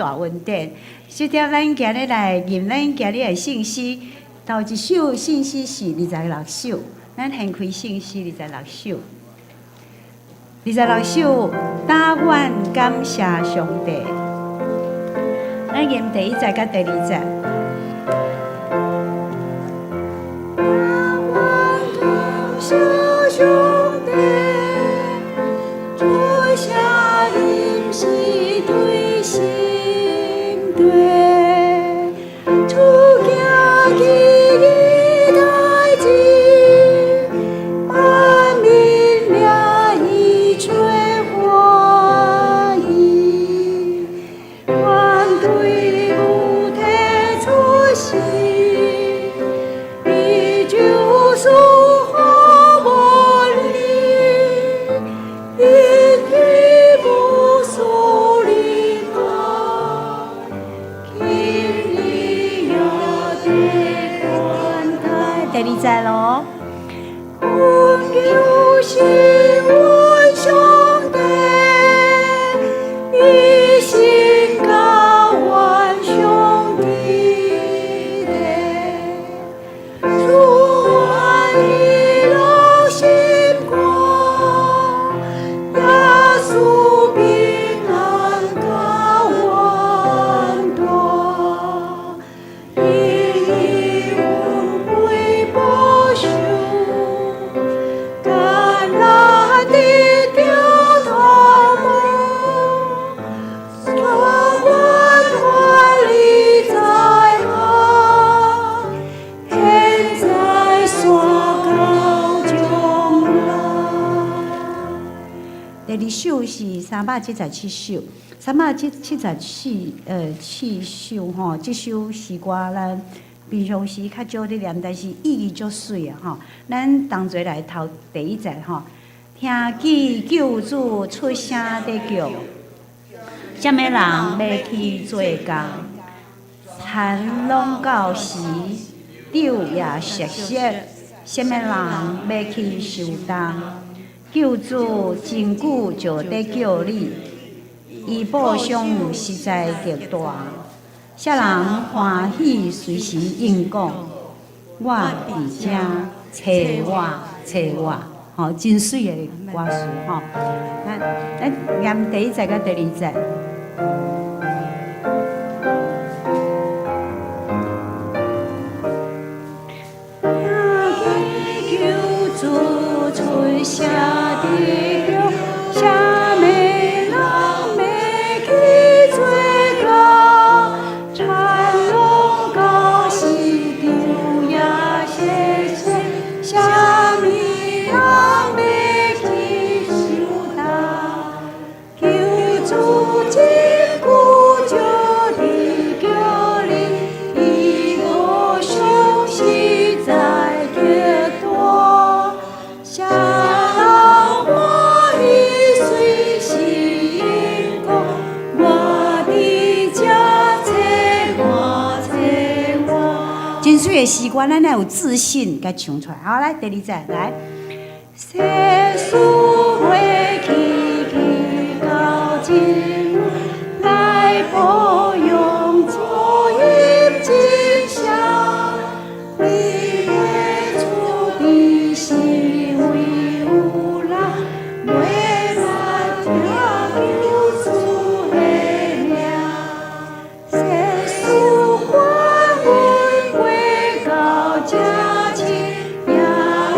大恩典。小条咱今日来念咱今日的信息，头一首信息是26首，咱先开信息26首。26首，打愿感谢上帝。咱念第1节甲第2节。兄弟，主下临是对心对，主行其代志，万民了以吹欢喜，愿对无体出世，比救赎。第2节咯，有心问兄弟，一心交换兄弟嘞，主爱一路心光，耶稣平安高万大。第2首是377首，377首吼，这首诗歌咱平常时较少咧念，但是意义足水啊吼。咱同齐来头第1节吼，听见救主出声在叫，什么人要去做工？田拢到时，柳也熟悉，什么人要去收担？救主真久就在叫你，伊报上实在极大。啥人欢喜随时应讲，我伫遮找我，吼，真水的歌词吼。咱念第1节甲第2节。救主出声。真水的诗歌，咱要有自信，甲唱出来。好，来第2节，来。世事会起到尽，来抱拥主入真相。你会出的是为有人，为咱听救主的名。世事还会归到家亲，也会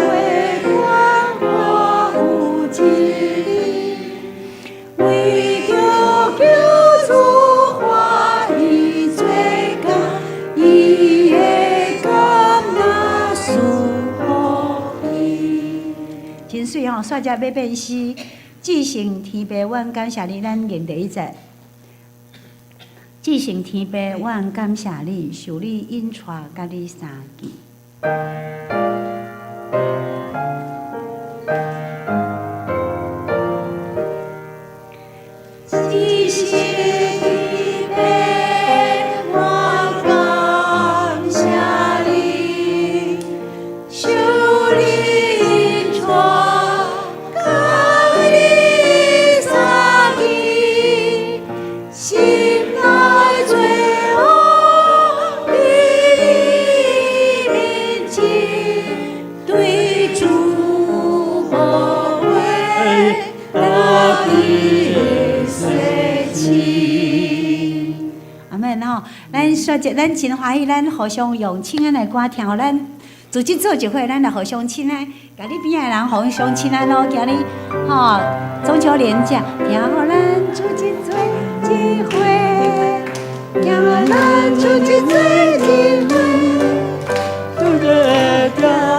关我有一日，为着救主欢喜做工，伊会甘那赐福伊。真水吼，煞只要变诗，至圣天父，阮感谢你，咱念第1节。至圣天父，阮感谢你，受你引带，甲你相见。至圣天父，阮感谢你，受你引带，甲你相见，心内。免吼，咱说者咱真欢喜，咱互相用亲爱的歌听，互咱自己做一回，咱来互相亲爱，甲你边的人互相亲爱咯，今日吼中秋连假，听互咱自己做一回，听互咱自己做一回。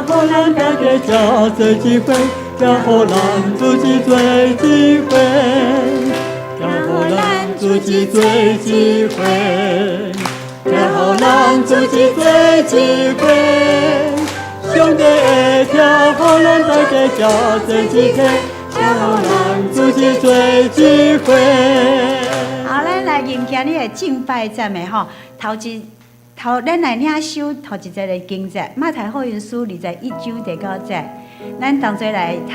互咱大家吃做一回，也互咱自己做一回，也互咱自己做一回，也互咱自己做一回。兄弟会听，互咱大家吃做一回，也互咱自己做一回。好，咱来迎今日的敬拜赞美吼，咱来领首头一节的经节，马太福音书21章第9节，咱同齐来读。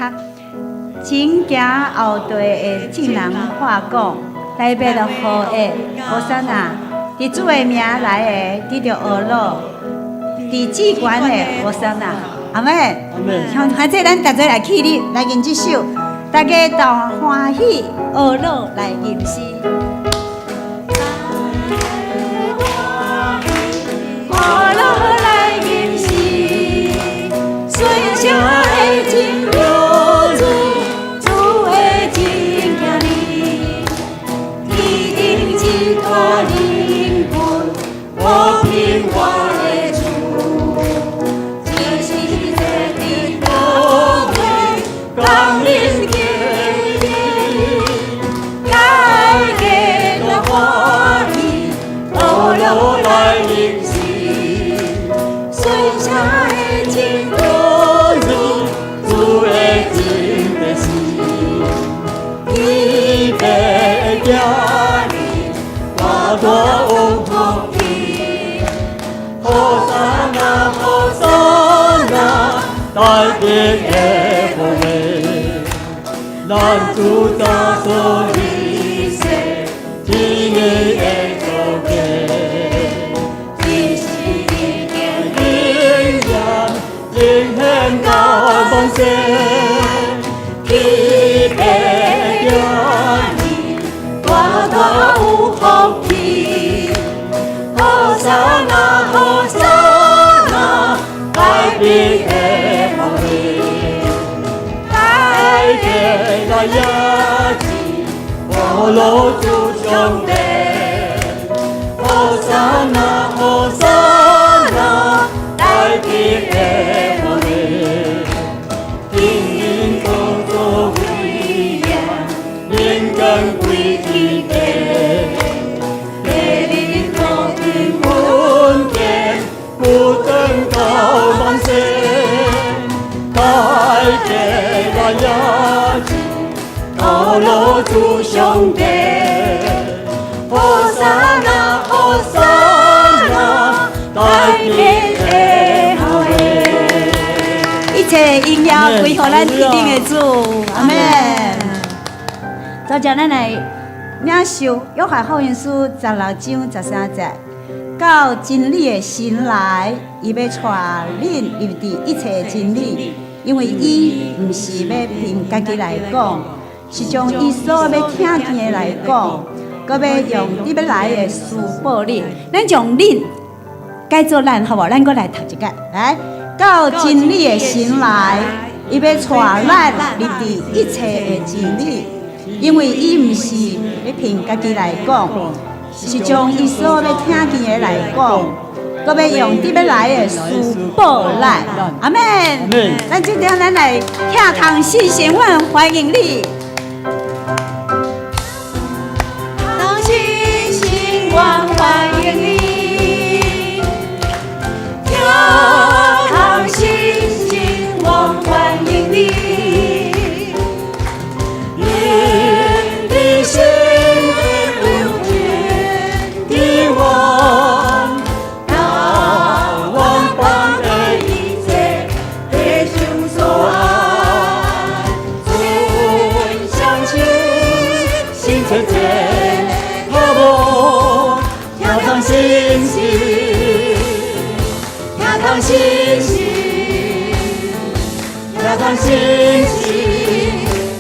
前行后队的众人话讲，台北的好的和散那，伫主的名来的，得着恶乐，伫至悬的和散那，阿妹，现在咱大家来起立，来吟这首，大家同欢喜恶乐来吟诗。我乐来吟诗，随声的真流主，主的真行哩，一定一大灵魂，我凭我的主，这是一个宝贵，刚人给该给的欢喜，我乐来吟诗。水下的真多主，主的真的是，伊要家里我多有福气。好山啊，好山啊，大地的福美，咱主早所理解，今日的祝福。灵现到万世，天地家里，我多有福气。好山啊，好山啊，改变的福气，改变了亚季，我路主兄弟。好山啊，好山啊，改变的。路主兄弟，好山啊，好山啊，大地的好耶！一切荣耀归乎咱天顶的主，阿门。早叫咱来领受约翰福音书16章13节，到真理的神来，伊要带恁入伫一切真理，因为伊毋是要凭家己来讲。是将伊所要听见的来讲，搁要用你要来的事报你。咱将恁改做咱，好无？咱搁来读一个，来到真理的神来，伊要带咱入伫一切的真理，因为伊毋是要凭家己来讲，是将伊所要听见的来讲，搁要用你要来的事报咱。阿门。咱今天咱来听堂信神阮欢迎你。欢迎你，教堂信心王欢迎你，因你心无边的王，那王邦的一切弟兄所爱，尊相亲，心纯洁。信心，要当信心，要当信心，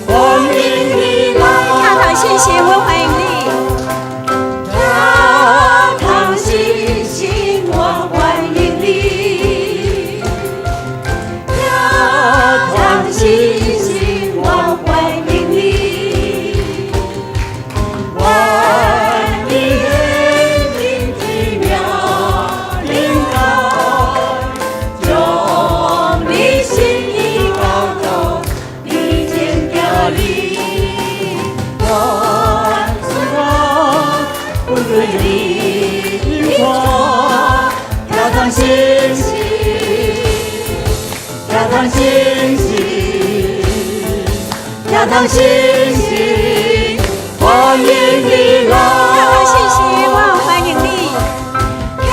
欢迎你来，要当信心，我欢迎你，要当萤火飘荡星星，飘荡星星，飘荡星星，欢迎你来。飘荡星星，我欢迎你。飘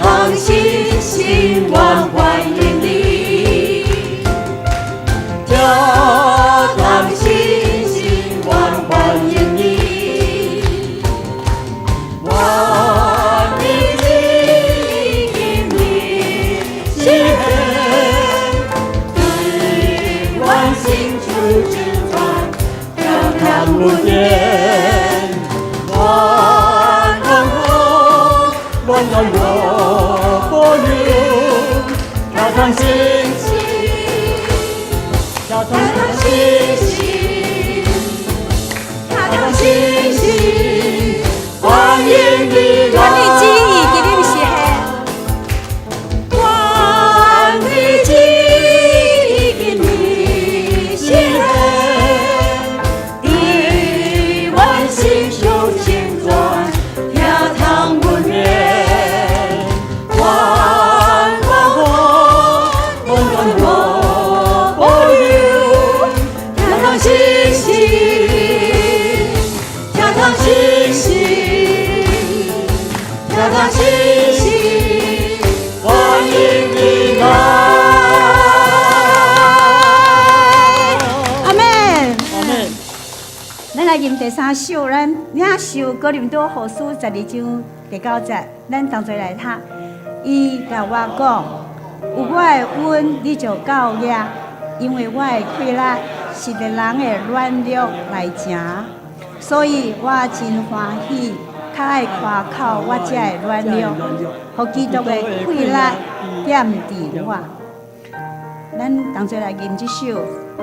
荡星星，我欢迎你。飘荡星星，我欢迎你。我的经历是对万星出之传，飘飘无边，万万我，万万我不留，飘荡星星，飘荡星星，飘荡星星，欢迎你来。我的记忆给你们写。我的记忆给你写，对万星手牵转，飘荡不灭，万万我不留，飘荡星星，飘荡星星，飘荡星星，欢迎你来。阿门。阿门。咱来吟第三首，咱领受哥林多后书12章第9节，咱同齐来读。伊甲我讲，有我的恩，你就够额，因为我的快乐是着人的软弱来成，所以我真欢喜，较爱夸口我这的软弱，互基督的快乐点伫我。咱同齐来吟这首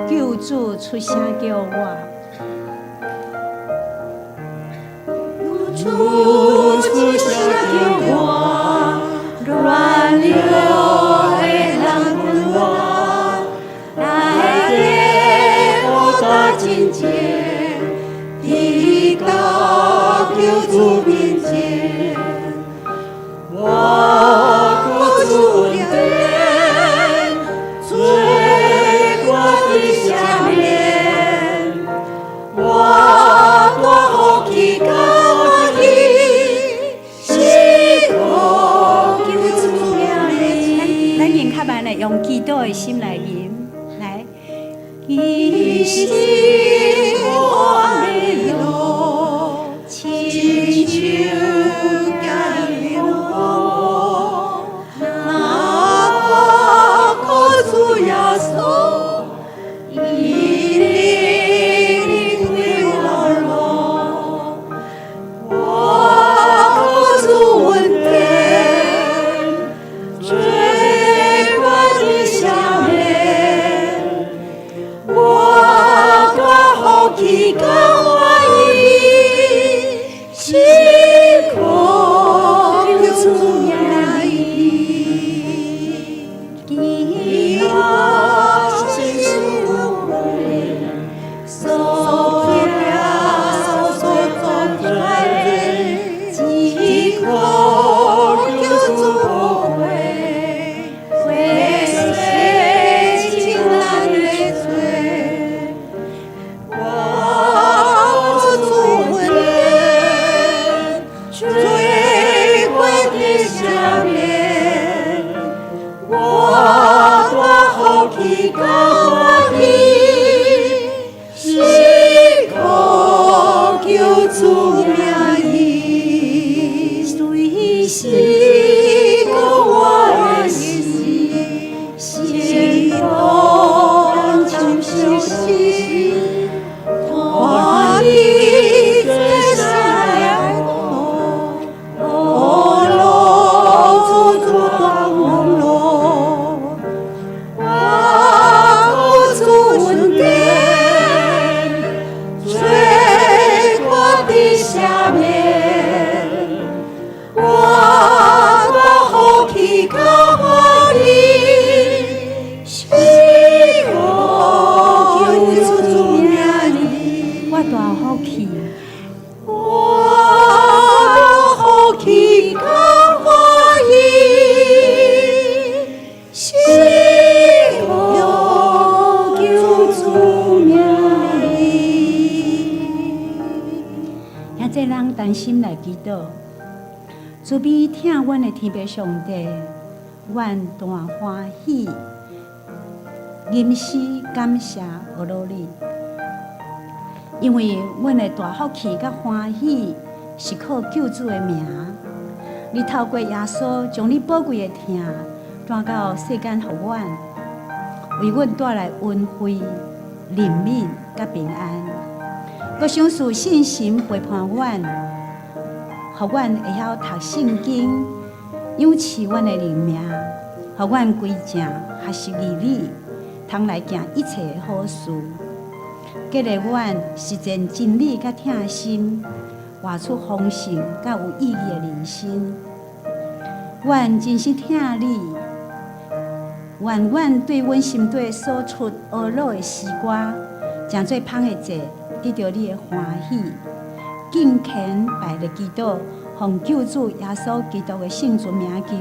《救主出声叫我》。主出声叫我，软弱的人问我，来给我打金钱，递到救主面前，我不住了脸，罪过的下面，我多好奇高。咱吟较慢来，用祈祷的心来吟，来。你是我的路，亲像甘露，那我靠主耶稣，一定对我路，我靠主稳定，罪过的下面。我多好奇高欢喜，是可主呀伊，伊我心属灵，所有所做的，只可主会，会洗净咱的罪。我主稳定，罪过的下面，我多好奇高欢喜，是可救主名义，随时个我的心，心中就休息。我的最深爱我，我路主光梦路，我主稳定，罪过的下面，我。祈祷。慈悲听阮的天父上帝，阮大欢喜，吟诗感谢阿罗你，因为阮的大福气甲欢喜是靠救主的名。你透过耶稣将你宝贵的听传到世间，予阮，为阮带来恩惠、怜悯甲平安。佮相信信心陪伴阮，予阮会晓读圣经，养持阮的灵命，予阮归正学习义理，通来行一切的好事。激励阮实践真理甲疼心，活出丰盛甲有意义的人生。阮真心听你，愿阮对阮心底所出懊恼的诗歌，诚做芳的节，得到你的欢喜。敬虔拜的祈祷，奉救主耶稣基督的圣尊名求，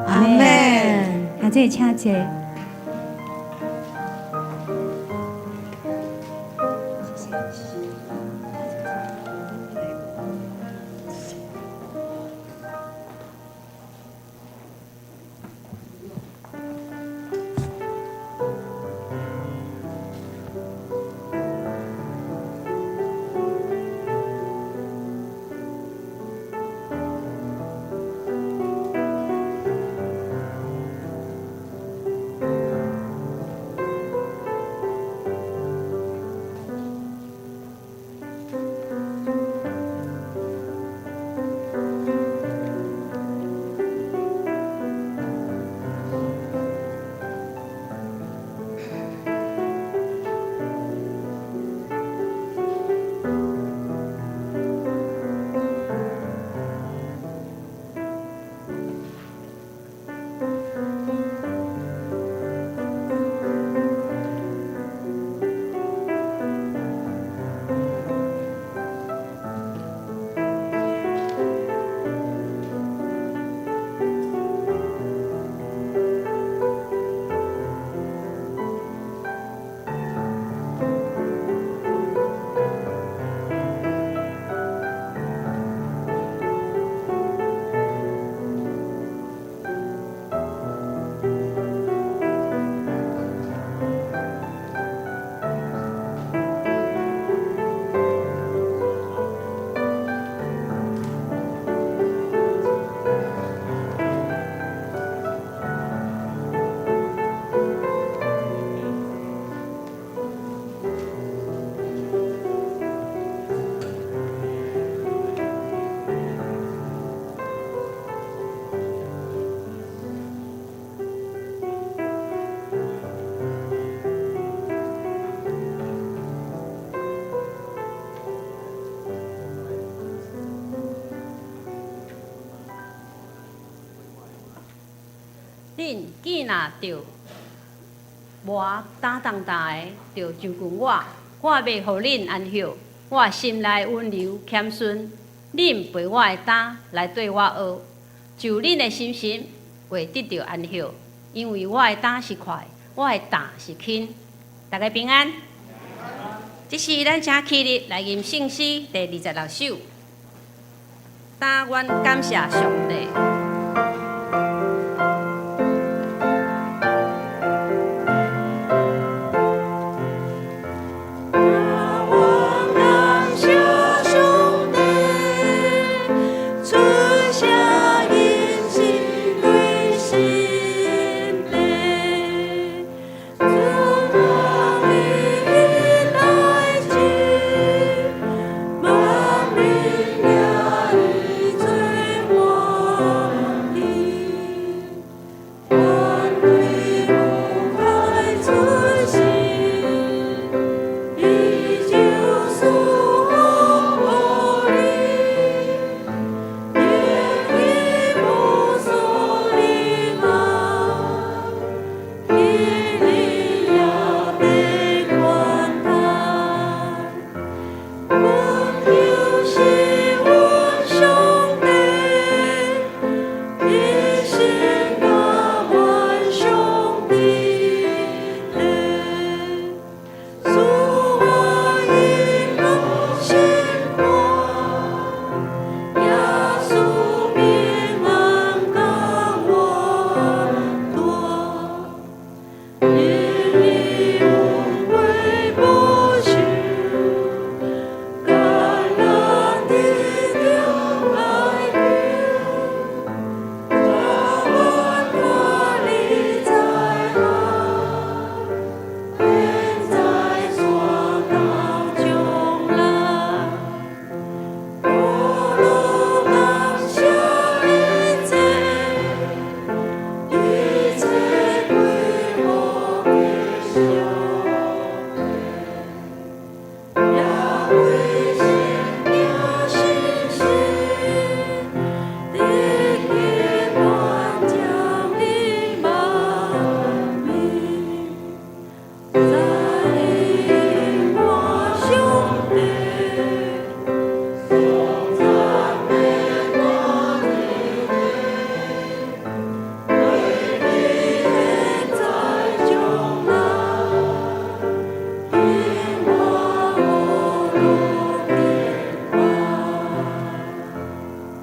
阿门。现在请坐。恁囝若着无打当打的，着就近我要互恁安息。我心内温柔谦逊，恁陪我的胆来对我学，就恁的心神会得到安息。因为我的胆是快，我的担是轻。大家平安。这是咱正起日来吟圣诗第26首。但愿感谢上帝。我。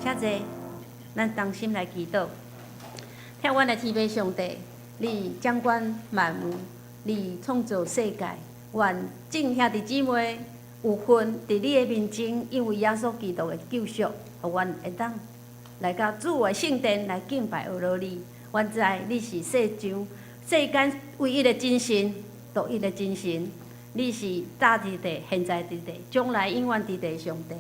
写者，咱同心来祈祷。听阮的天父上帝，你掌管万物，你创造世界，愿众兄弟姊妹有份伫你的面前，因为耶稣基督的救赎，互阮会当来到主的圣殿来敬拜阿罗你。阮知你是世间唯一的真神，独一的真神。你是早伫地、现在伫地、将来永远伫地上帝。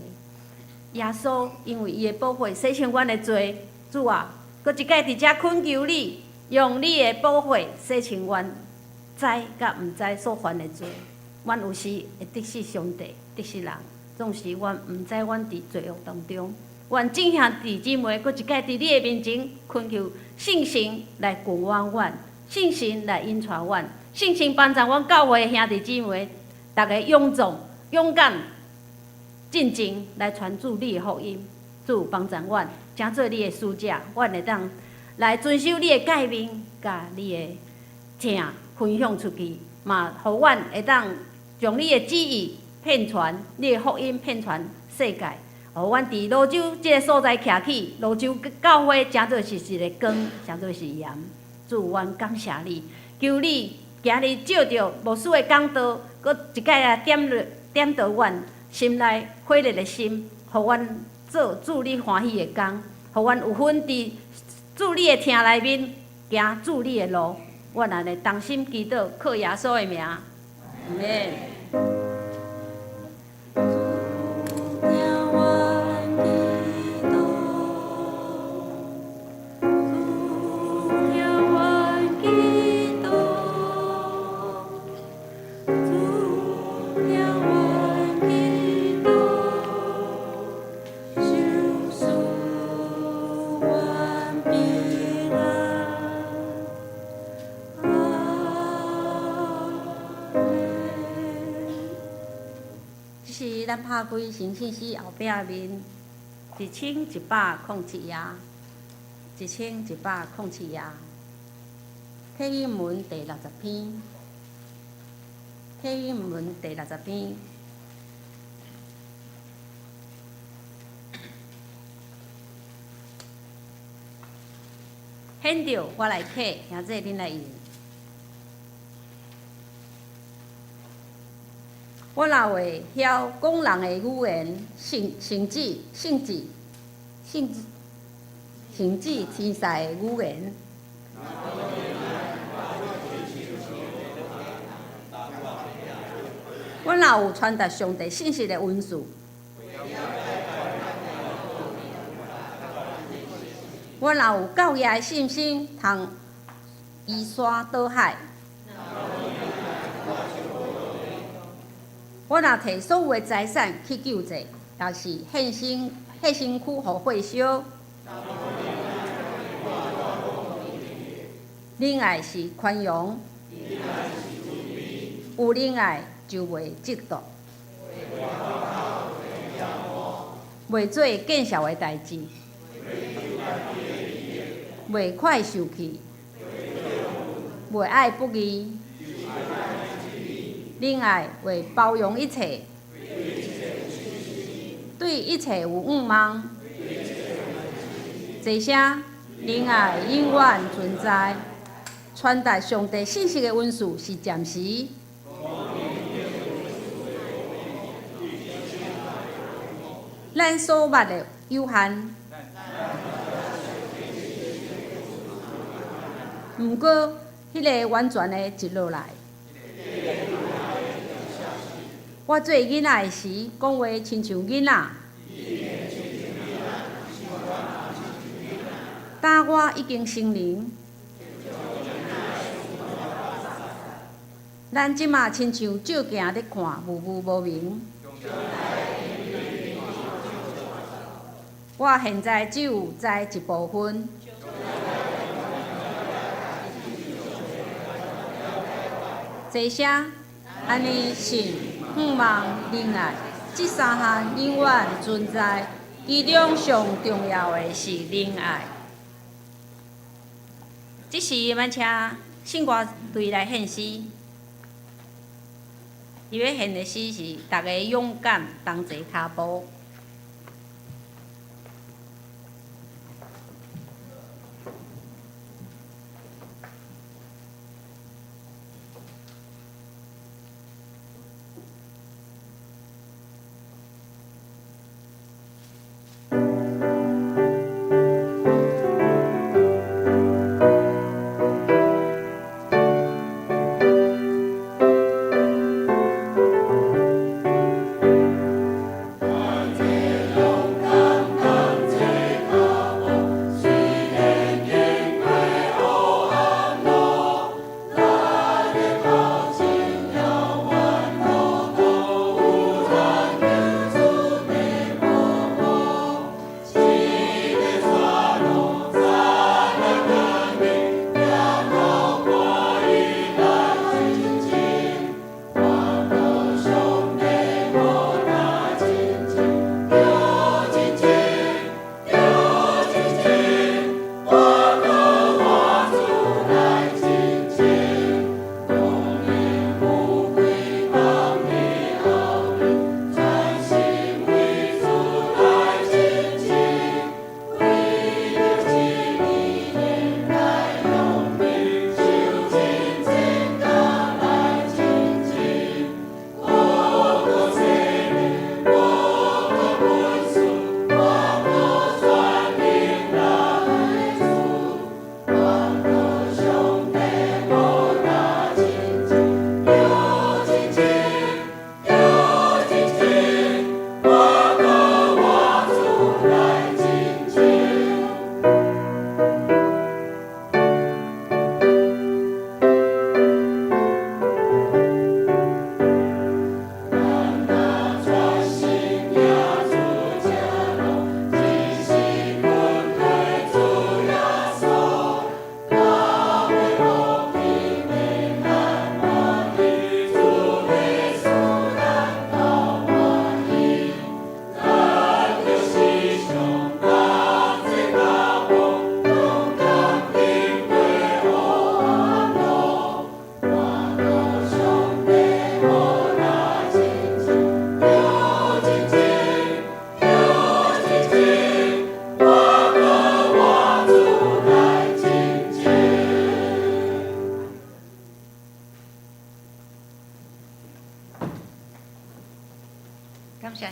耶稣因为伊的宝血洗清阮的罪，主啊，搁一届伫遮恳求你，用你的宝血洗清阮知甲毋知所犯的罪。阮有时会得失上帝，得失人，总是阮毋知阮伫罪恶当中。愿众兄弟姊妹搁一届伫你的面前恳求圣神来眷顾阮，圣神来引带阮。圣神帮助阮教会的兄弟姊妹，大家勇壮、勇敢、进前来传主你的福音。主帮助阮，成做你的使者，阮会当来遵守你的诫命，甲你的听分享出去，嘛，互阮会当将你的旨意遍传，你的福音遍传世界。互阮伫泸州即个所在徛起，泸州教会成做是一个光，成做是盐。主，阮感谢你，求你今日照着牧师的讲道，搁一摆啊点着阮心内火热的心，互阮做主你欢喜的工，互阮有份伫主你的厅内面行主你的路。阮安尼同心祈祷，靠耶稣的名，阿免。咱拍开新信息后壁面1107页，1107页，启应文第60篇，启应文第60篇。显着我来启，兄弟恁来用。我若会晓讲人的语言，甚至天使的语言，我若有传达上帝信息的文字，我若有教义的信心，通移山倒海。我若摕所有的财产去救济，也是献身躯互火烧。恁爱是宽容，有恁爱就袂嫉妒，袂做见笑的代志，袂快受气，袂爱不义。恁爱会包容一切，对一切有仰望。一声恁爱永远存在。传达上帝信息的文字是暂时。咱所捌的有限，毋过迄个完全的一落来。我做囡仔的时，讲话亲像囡仔。当我已经成人，咱即马亲像照镜咧看，模糊无明。我现在只有知一部分。坐声，安尼信、仰望、仁爱，这三项永远存在。其中上重要的是仁爱。这时，咱请信歌队来献诗。伊要献的诗是：大家勇敢，同齐脚步。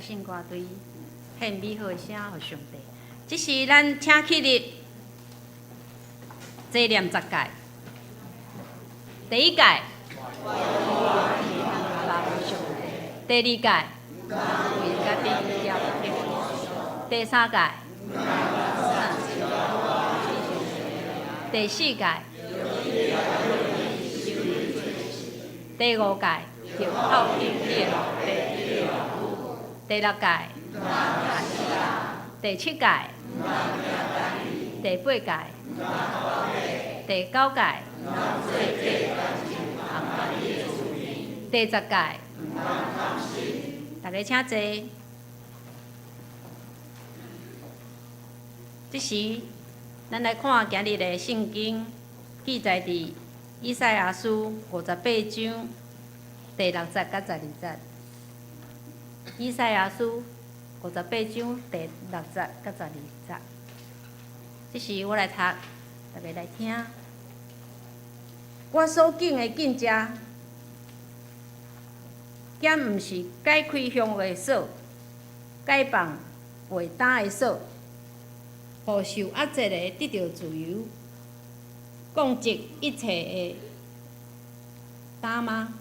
写信歌队，献美好的声予上帝。这是咱请起日纪念10届，第1届，第2届，为家己要第3届，第4届，第5届，后天第6屆，第7屆，第8屆，第9屆，第10屆，大家請坐。這時，咱來看今日的聖經，記載佇以賽亞書58章第6節到12節。以賽亞書58章第6節到12節。這時我來讀，大家來聽。我所敬的敬者，兼毋是解開胸的鎖，解放被打的鎖，互受壓制的得到自由，降職一切的打嗎？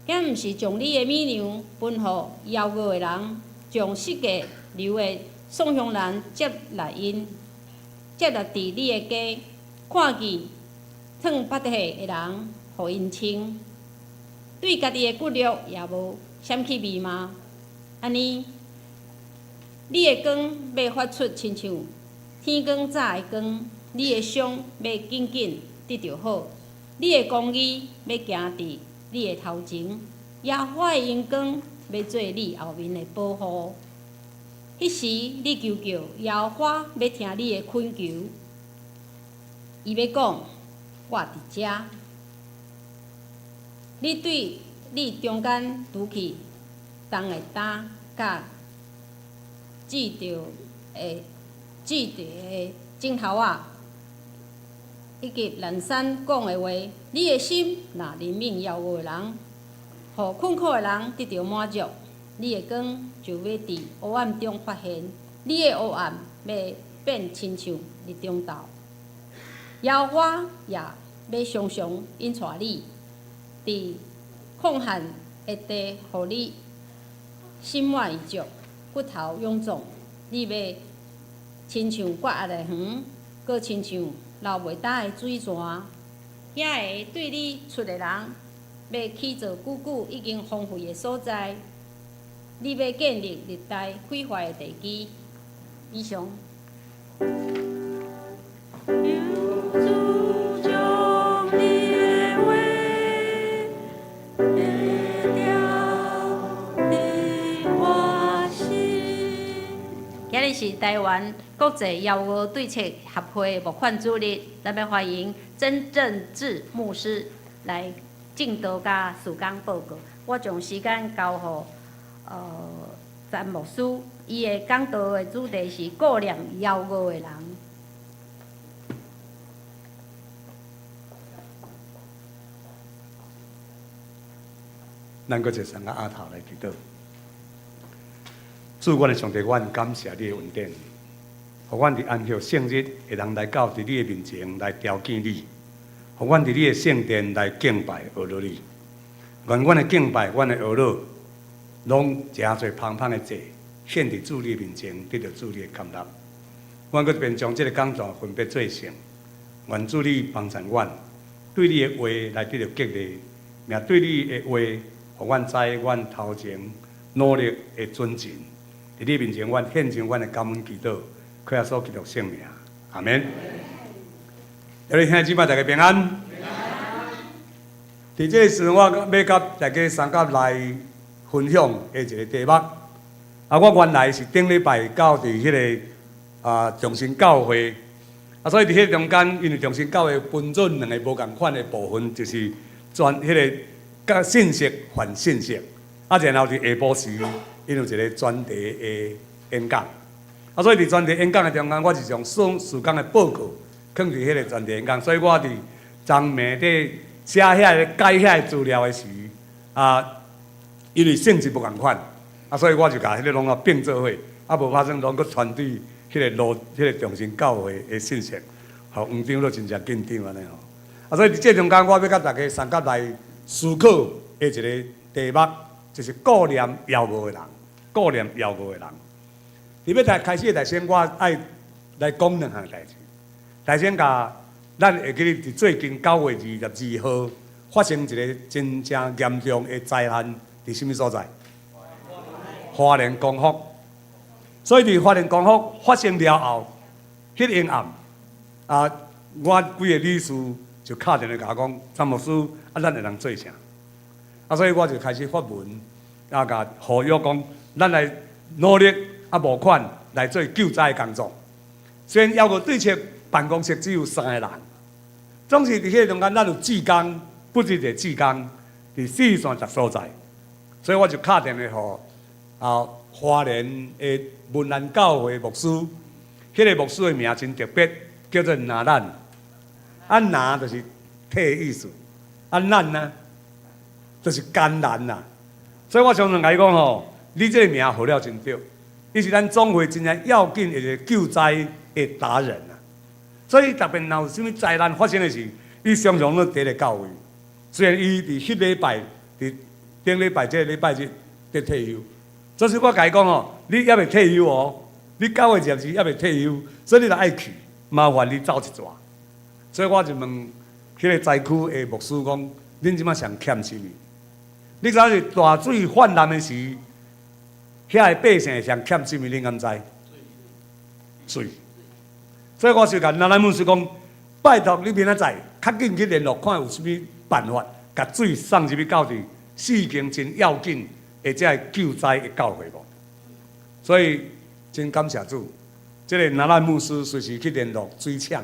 兼毋是將你的美娘分互妖惡的人，將失個流的送向人接來因，接來佇你的家，看見燙八血的人，互因清，對家己的骨肉也無閃去味嗎？安尼，你的光要發出親像天光早的光，你的傷要緊緊得到好，你的公義要行佇你的頭前，耶和華的榮光要做你後面的保護。迄時你求救，耶和華要聽你的懇求，伊要講。我佇遮，你对你中间拄去重的担，甲锯着的镜头啊，以及人山讲的话，你的心若怜悯妖恶的人，互困苦的人得到满足，你的光就要伫黑暗中发现，你的黑暗要变亲像日中昼。耶和华也要常常引带你，伫抗旱的地，互你心满意足，骨头臃肿。你要亲像刮压的园，搁亲像流袂干的水泉。遐个对你出的人，要起造久久已经荒废的所在，你要建立历代毁坏的地基。以上。今日是台湾国际妖恶对策协会募款主日，咱要欢迎曾正志牧师来敬祷甲事工报告。我将时间交予詹牧师，伊的讲道的主题是顾念妖恶的人。咱搁一三个阿头来祈祷。主，阮的上帝，阮感谢你的恩典，互阮伫安息圣日会当来到伫你的面前来朝见你，互阮伫你的圣殿来敬拜学罗你。愿阮的敬拜，阮的学罗，拢诚侪芳芳的祭，献伫主你的面前，得到主你的甘纳。阮搁便将这个讲座分别做成，愿主你帮助阮，对你的话来得到激励，命对你的话，互阮知阮头前努力的准进。伫你面前，阮献上阮的感恩祈祷，靠耶稣基督圣名，阿免。各位兄弟姊妹，大家平安。伫这个时，我要甲大家三甲来分享的一个题目。我原来是顶礼拜到伫迄个重新教会，所以伫迄中间，因为重新教会分做两个无共款的部分，就是迄个信息还信息，然后伫下晡时。因有一个专题的演讲，所以伫专题演讲的中间，我是将事工的报告放伫迄个专题演讲，所以我伫昨暝伫写遐个改遐个资料的时，因为性质不共款，所以我就甲迄个拢并做伙，无发生拢搁传对迄个中心教会的信息，互园长都真正紧张安尼吼。所以伫这中间，我要甲大家三角来思考的一个题目，就是顾念枵无的人，顾念枵无的人。伫要开始的台先，我爱来讲两项代志。台先甲咱会记得伫最近9月22号发生一个真正严重的灾难，伫什么所在？花莲光复。所以伫花莲光复发生了后，迄阴暗我几个理事就敲电话甲我讲，詹牧师咱会当做啥？所以我就开始发文甲呼吁讲，咱来努力募款来做救灾工作。虽然要求对策办公室只有3个人，总是伫迄个中间，咱有志工，不止一个志工，伫410所在，所以我就敲电话互花莲的文安教会牧师，迄个牧师的名真特别，叫做拿兰。拿就是替的意思，难呢就是艰难呐。所以我常常甲伊讲吼，你这个名号了真对，伊是咱总会真正要紧的一个救灾的达人啊。所以特别若有啥物灾难发生的时，伊常常都伫咧教会。虽然伊伫迄礼拜，伫顶礼拜这个礼拜日伫退休，所以我甲伊讲吼，你还未退休哦，你9月22日还未退休，所以你若爱去，麻烦你走一逝。所以我就问迄个灾区的牧师讲：恁即摆上欠什么？你知影是大水泛滥的时，遐个百姓上欠什么？恁敢知？水。所以我就甲咱牧师讲：拜托你明仔载较紧去联络，看有啥物办法，甲水送入去到伫4间真要紧的这救灾的教会无。所以真感谢主，这个咱牧师随时去联络水厂。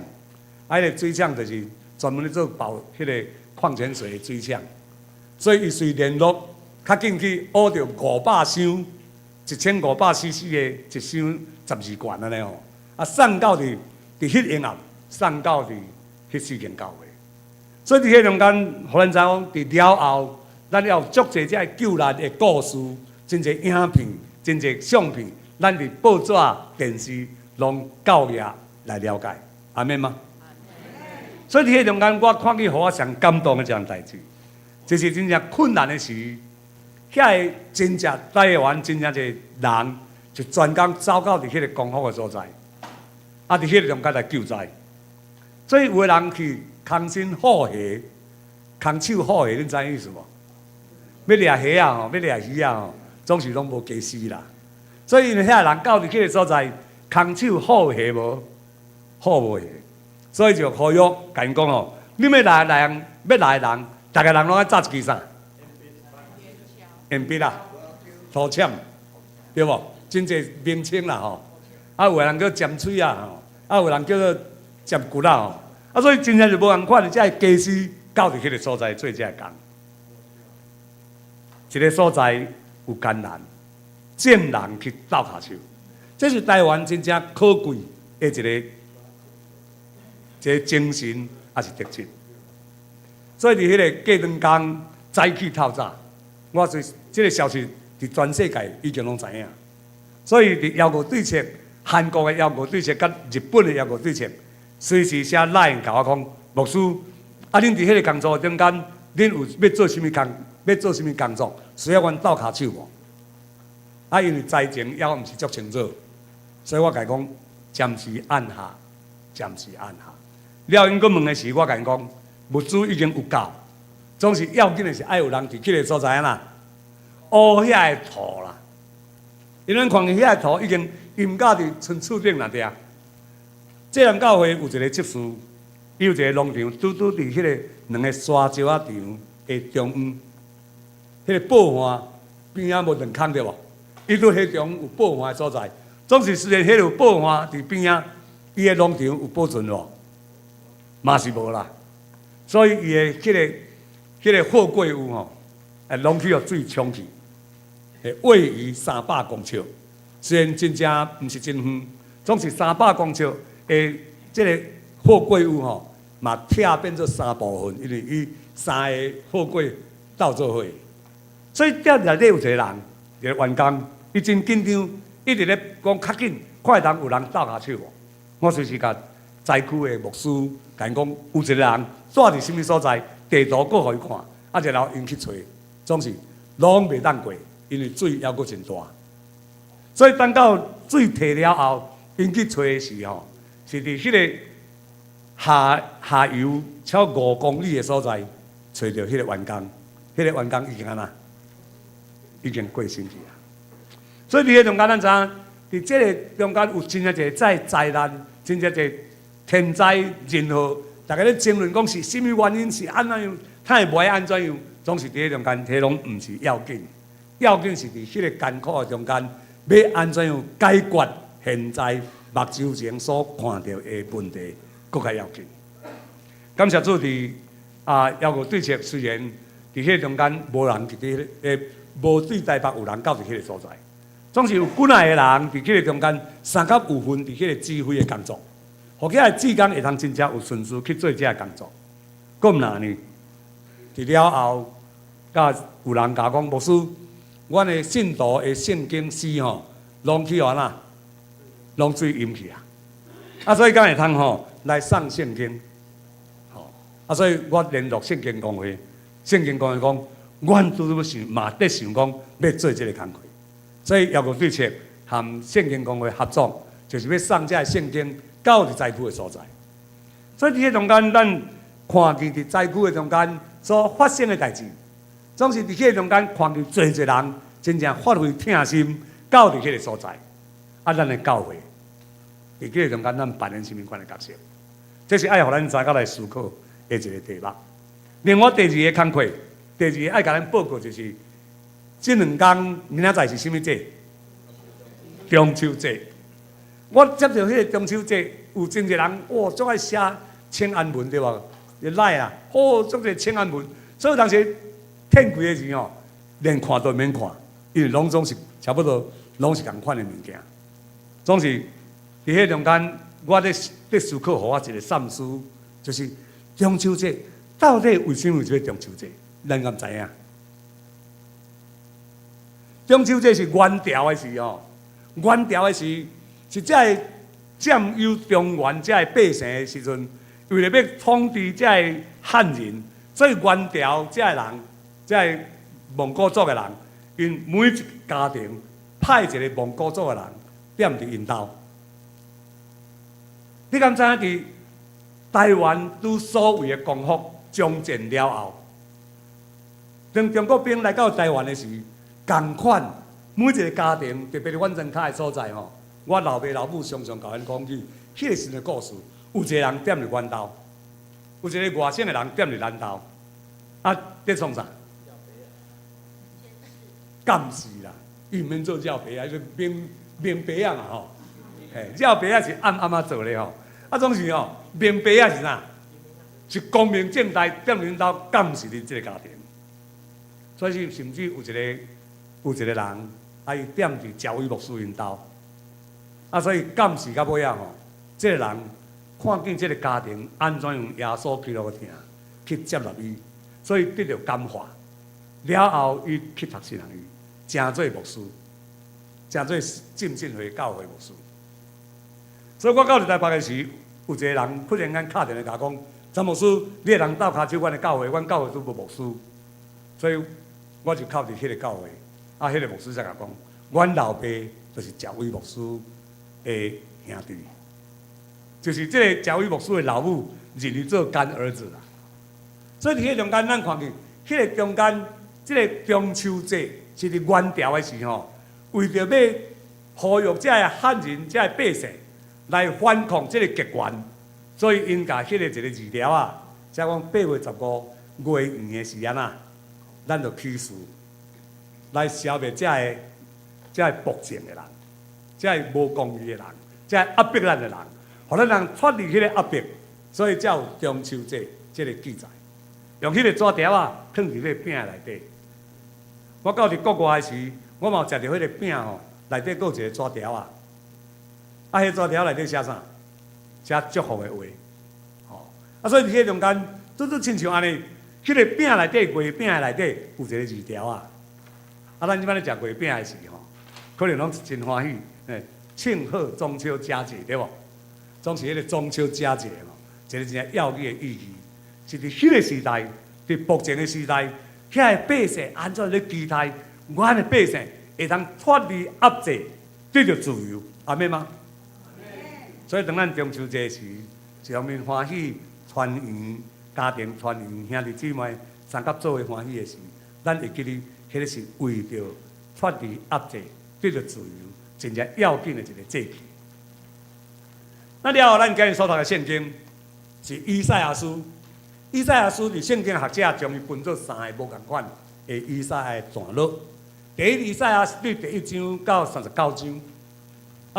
迄个水厂就是专门咧做包迄个矿泉水的水厂，所以伊随联络较紧去挖着500箱1500cc 的一箱12罐安尼吼，送到伫迄沿岸，送到伫迄4间教会。所以伫迄中间，互咱知讲，伫了后，咱要有足侪只救难的故事，真侪影片，真侪相片，咱伫报纸、电视拢教育来了解，阿免吗？所以伫迄中间，我看见互我上感动的一件代志，就是真正困难的时，遐个真正台湾真正一个人，就专工走到伫迄个光复的所在，伫迄个中间来救灾。所以有个人去空心护虾，空手护虾，恁知影意思无？要掠虾啊吼，要掠鱼啊吼，总是拢无加死啦。所以因为遐个人到伫迄个所在，空手护虾无，护无虾。所以就呼吁甲因讲吼，你要来的人，逐个人拢爱扎一支啥？鉛笔啦，涂签，对无？真侪名称啦吼。有个人叫尖嘴啊吼，有个人叫做尖骨啦吼。所以真正就无人看，才会家私到伫迄个所在做这个工。一个所在有艰难，见人去斗下手，这是台湾真正可贵的一个精神也是特质。所以伫迄个过两天早起透早，我对这个消息伫全世界已经拢知影。所以伫要求对策，韩国的要求对策，甲日本的要求对策，随时写 line 甲我讲，牧师，恁伫迄个工作中间，恁有要做啥物工？要做啥物工作？需要阮斗骹手无？因为灾情也毋是足清楚，所以我甲伊讲，暂时按下，暂时按下。了，因佫问的是，我甲因讲，物资已经有够，总是要紧的是爱有人伫迄个所在啦，乌遐个土啦，因为看见遐个土已经淹到伫村厝顶内底。这人教会有一个执事，伊有一个农场，拄伫迄个2个沙石仔场的中央，迄个报花边仔无2空对无？伊拄迄中有报花的所在，总是虽然迄有报花伫边仔，伊的农场有保存无？嘛是无啦，所以伊的迄个货柜屋吼，拢去互水冲去，位于300公尺，虽然真正毋是真远，总是300公尺的这个货柜屋吼，嘛拆变做3部分，因为伊3个货柜斗做伙，所以底内底有一个人，一个员工，伊真紧张，一直咧讲较紧，快当有人倒下手无？我随时甲灾区的牧师甲因讲，有一个人住伫什么所在，地图搁互伊看，啊，然后因去找，总是拢袂当过，因为水还阁真大。所以等到水退了后，因去找的时候，是伫迄个下游超5公里的所在，找到迄个员工，迄个员工已经安那，已经过身去啊。所以伫迄中间，咱知影，伫即个中间有真正一个灾难，真正一个天灾人祸，大家咧争论讲是甚物原因，是安怎样，他会袂安怎样，总是伫迄中间，迄拢毋是要紧，要紧是伫迄个艰苦的中间，要安怎样解决现在目睭前所看到的问题，更较要紧。感谢主伫要个对策，虽然伫迄个中间无人伫迄无对台北有人到伫迄个所在。总是有几耐个人伫迄个中间3到5分伫迄个指挥的工作，互起来志工会通真正有顺序去做这个工作。佫毋那呢？伫了后，甲有人甲我讲，牧师，阮的信徒的圣经诗吼，拢去安那，拢水淹去啊！所以敢会通吼来送圣经，所以我联络圣经公会，圣经公会讲，阮拄拄想嘛得想讲要做这个工作。所以要个对策，和圣经公会合作，就是要送这圣经到伫灾区的所在。所以伫迄中间，咱看见伫灾区的中间所发生的代志，总是伫迄中间看见侪人真正发挥疼心，到伫迄个所在。咱的教会伫迄中间，咱扮演什么款的角色？这是爱互咱大家来思考的一个题目。另外第二个工课，第二个爱甲咱报告就是。这2天，明仔载是什么节？中秋节。我接到迄个中秋节，有真侪人哇，足爱写请安文对吧？来啊，足侪请安文。所以有当时趁贵的钱哦，连看都免看，因为拢总是差不多，拢是共款的物件。总是伫迄中间，我咧思考，互我一个三思，就是中秋节到底为什么要中秋节？咱敢知影？中秋节是元朝的事哦，元朝的事是这个占有中原这个百姓的时阵，为了要统治这个汉人，所以元朝这个人，这个蒙古族的人，因每一家庭派一个蒙古族的人踮伫因兜。你敢知影伫台湾拄所谓的光复将战了后，当中国兵来到台湾的时，同款，每一个家庭，特别是阮庄卡的所在吼，我老爸老母常常甲阮讲起迄个时的故事。有一个人踮伫阮兜，有一个外省的人踮伫咱兜，在创啥？敢是啦，伊毋免做鸟爸啊，就明白啊嘛吼。鸟爸啊是暗仔做咧吼，总是吼明白啊是啥？是光明正大踮伫恁兜，敢是恁即个家庭。所以甚至有一个人，伊踮伫教委牧师因兜，所以敢是到尾仔吼，即个人看见即个家庭安怎用耶稣基督的听去接纳伊，所以得到感化。了后，伊去读神学院，成做牧师，成做浸信会教会牧师。所以我到伫台北的时，有一个人忽然间敲电话甲我讲：张牧师，你个人斗骹手阮的教会，阮教会都无牧师，所以我就靠伫迄个教会。迄个牧师才甲讲，阮老爸就是教委牧师的兄弟，就是即个教委牧师的老母认伊做干儿子啦。所以伫迄中间，咱看见迄个中间，即个中秋节是伫元朝的时候，为着要呼吁这个汉人、这个百姓来反抗即个极权，所以因甲迄个一个字条啊，即讲8月15月圆的时安那，咱就起事。来消灭这个暴政的人，这个无公义的人，这个压迫咱的人，互咱人脱离迄个压迫，所以才有中秋节这个记载。用迄个纸条啊，放伫迄个饼内底。我到伫国外时，我嘛有食着迄个饼吼，内底佫有一个纸条啊。迄纸条内底写啥？写祝福的话。所以伫迄中间，拄亲像安尼，迄个饼内底，月饼内底有一个字条啊。咱即摆咧食月饼的时吼，可能拢真欢喜，庆贺中秋佳节对无？总是迄个中秋佳节吼，一个真正要义的意义，是伫迄个时代，伫目前的时代，遐个百姓安怎咧期待，阮的百姓会通脱离压制，得到自由，阿妹吗？所以当咱中秋节时，一方面欢喜团圆，家庭团圆，兄弟姊妹三甲做伙欢喜的时，咱会记哩，迄个是为着脱离压制，得到自由，真正要紧的一个节气。那了后，咱今日所读的圣经是以赛亚书。以赛亚书伫圣经学者将伊分做3个无共款的以赛亚的段落。第一，以赛亚书第1章到39章，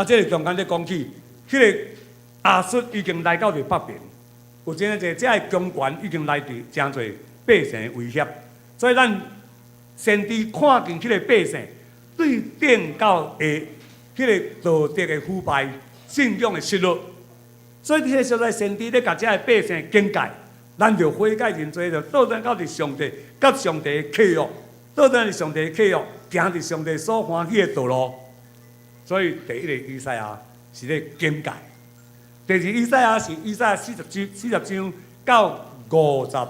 这个中间咧讲起，迄个亚述已经来到伫北边，有真侪遮个强权已经来伫真侪百姓的威胁，所以咱先知看见迄个百姓对顶到的迄个道德的腐败、信仰的失落。所以伫迄个所在，先知咧甲遮个百姓警戒，咱着悔改认罪，着倒转到伫上帝，甲上帝的契约，倒转伫上帝的契约，行伫上帝所欢喜的道路。所以第一个以赛亚是咧警戒，第二以赛亚是以赛亚40章到56章、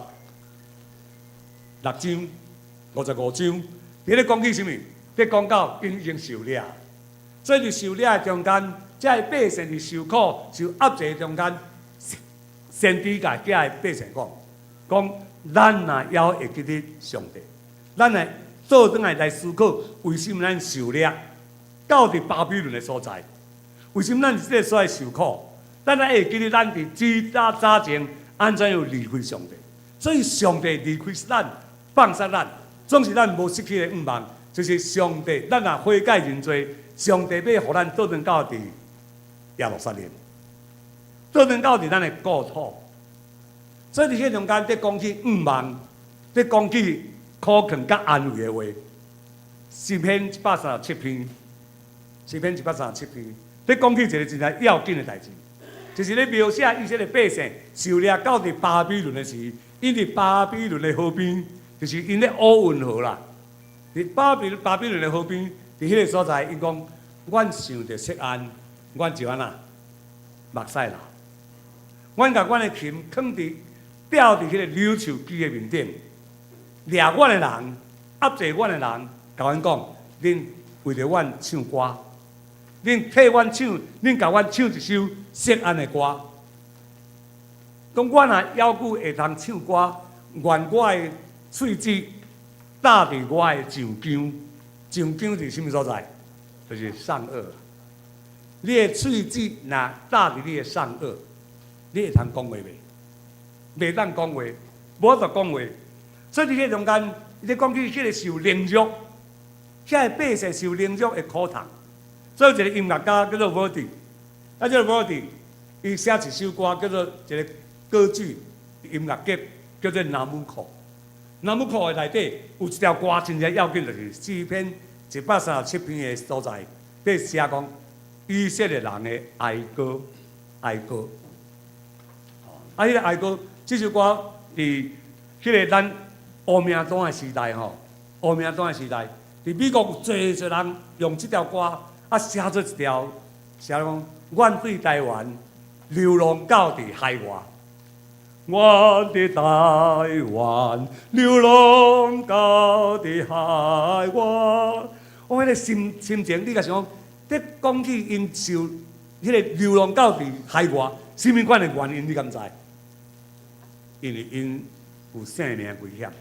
55章，伫咧讲起什么？咧讲到因已经受掠，所以伫受掠的中间。遮个百姓伫受苦、受压制中间，先知甲遮个百姓讲，咱若要会记得上帝，咱来倒转来思考，为什么咱受掠到伫巴比伦的所在？为什么咱伫这个所在受苦？咱来会记得咱伫早前安怎样离开上帝？所以上帝离开咱、放杀咱，总是咱无失去的愿望，就是上帝。咱若悔改认罪，上帝要互咱倒转到伫耶路撒冷，倒转到伫咱的故土，所以伫迄中间，伫讲起愿望，伫讲起可肯甲安慰的话。诗篇137篇，伫讲起一个真正要紧的代志，就是咧描写以色列百姓受掠到伫巴比伦的时，因伫巴比伦的河边，就是因咧乌运河啦。伫巴比伦的河边，伫迄个所在，因讲，阮想着锡安。阮就安那，目屎流。阮甲阮的琴放伫吊伫迄个柳树枝的面顶，掠阮的人，压制阮的人，甲阮讲，恁为着阮唱歌，恁替阮唱，恁甲阮唱一首锡安的歌。讲阮若要久会通唱歌，愿我的喙齿搭伫我的上腔，上腔是甚物所在？就是上颚。你的喙齿若搭伫你的上颚，你会通讲话袂？袂当讲话，无得讲话。所以伫迄中间，你讲起迄个受凌辱，遐个百姓受凌辱的苦痛。所以一个音乐家叫做沃迪，这个沃迪，伊写一首歌叫做一个歌剧音乐剧，叫做《南姆库》。南姆库的内底有一条歌，真正要紧，就是诗篇137篇的所在，伫写讲。以色列人的哀歌，哀歌。迄个哀歌，这首歌伫迄个咱乌名党的时代吼，乌名党的时代，伫美国有侪人用这条歌写做一条，写讲，阮对台湾流浪到伫海外，我的台湾流浪到伫海外。我迄个心情，你甲想讲。伫讲起因受迄个流浪到伫海外，什么款的原因你敢知？因为因有性命危险，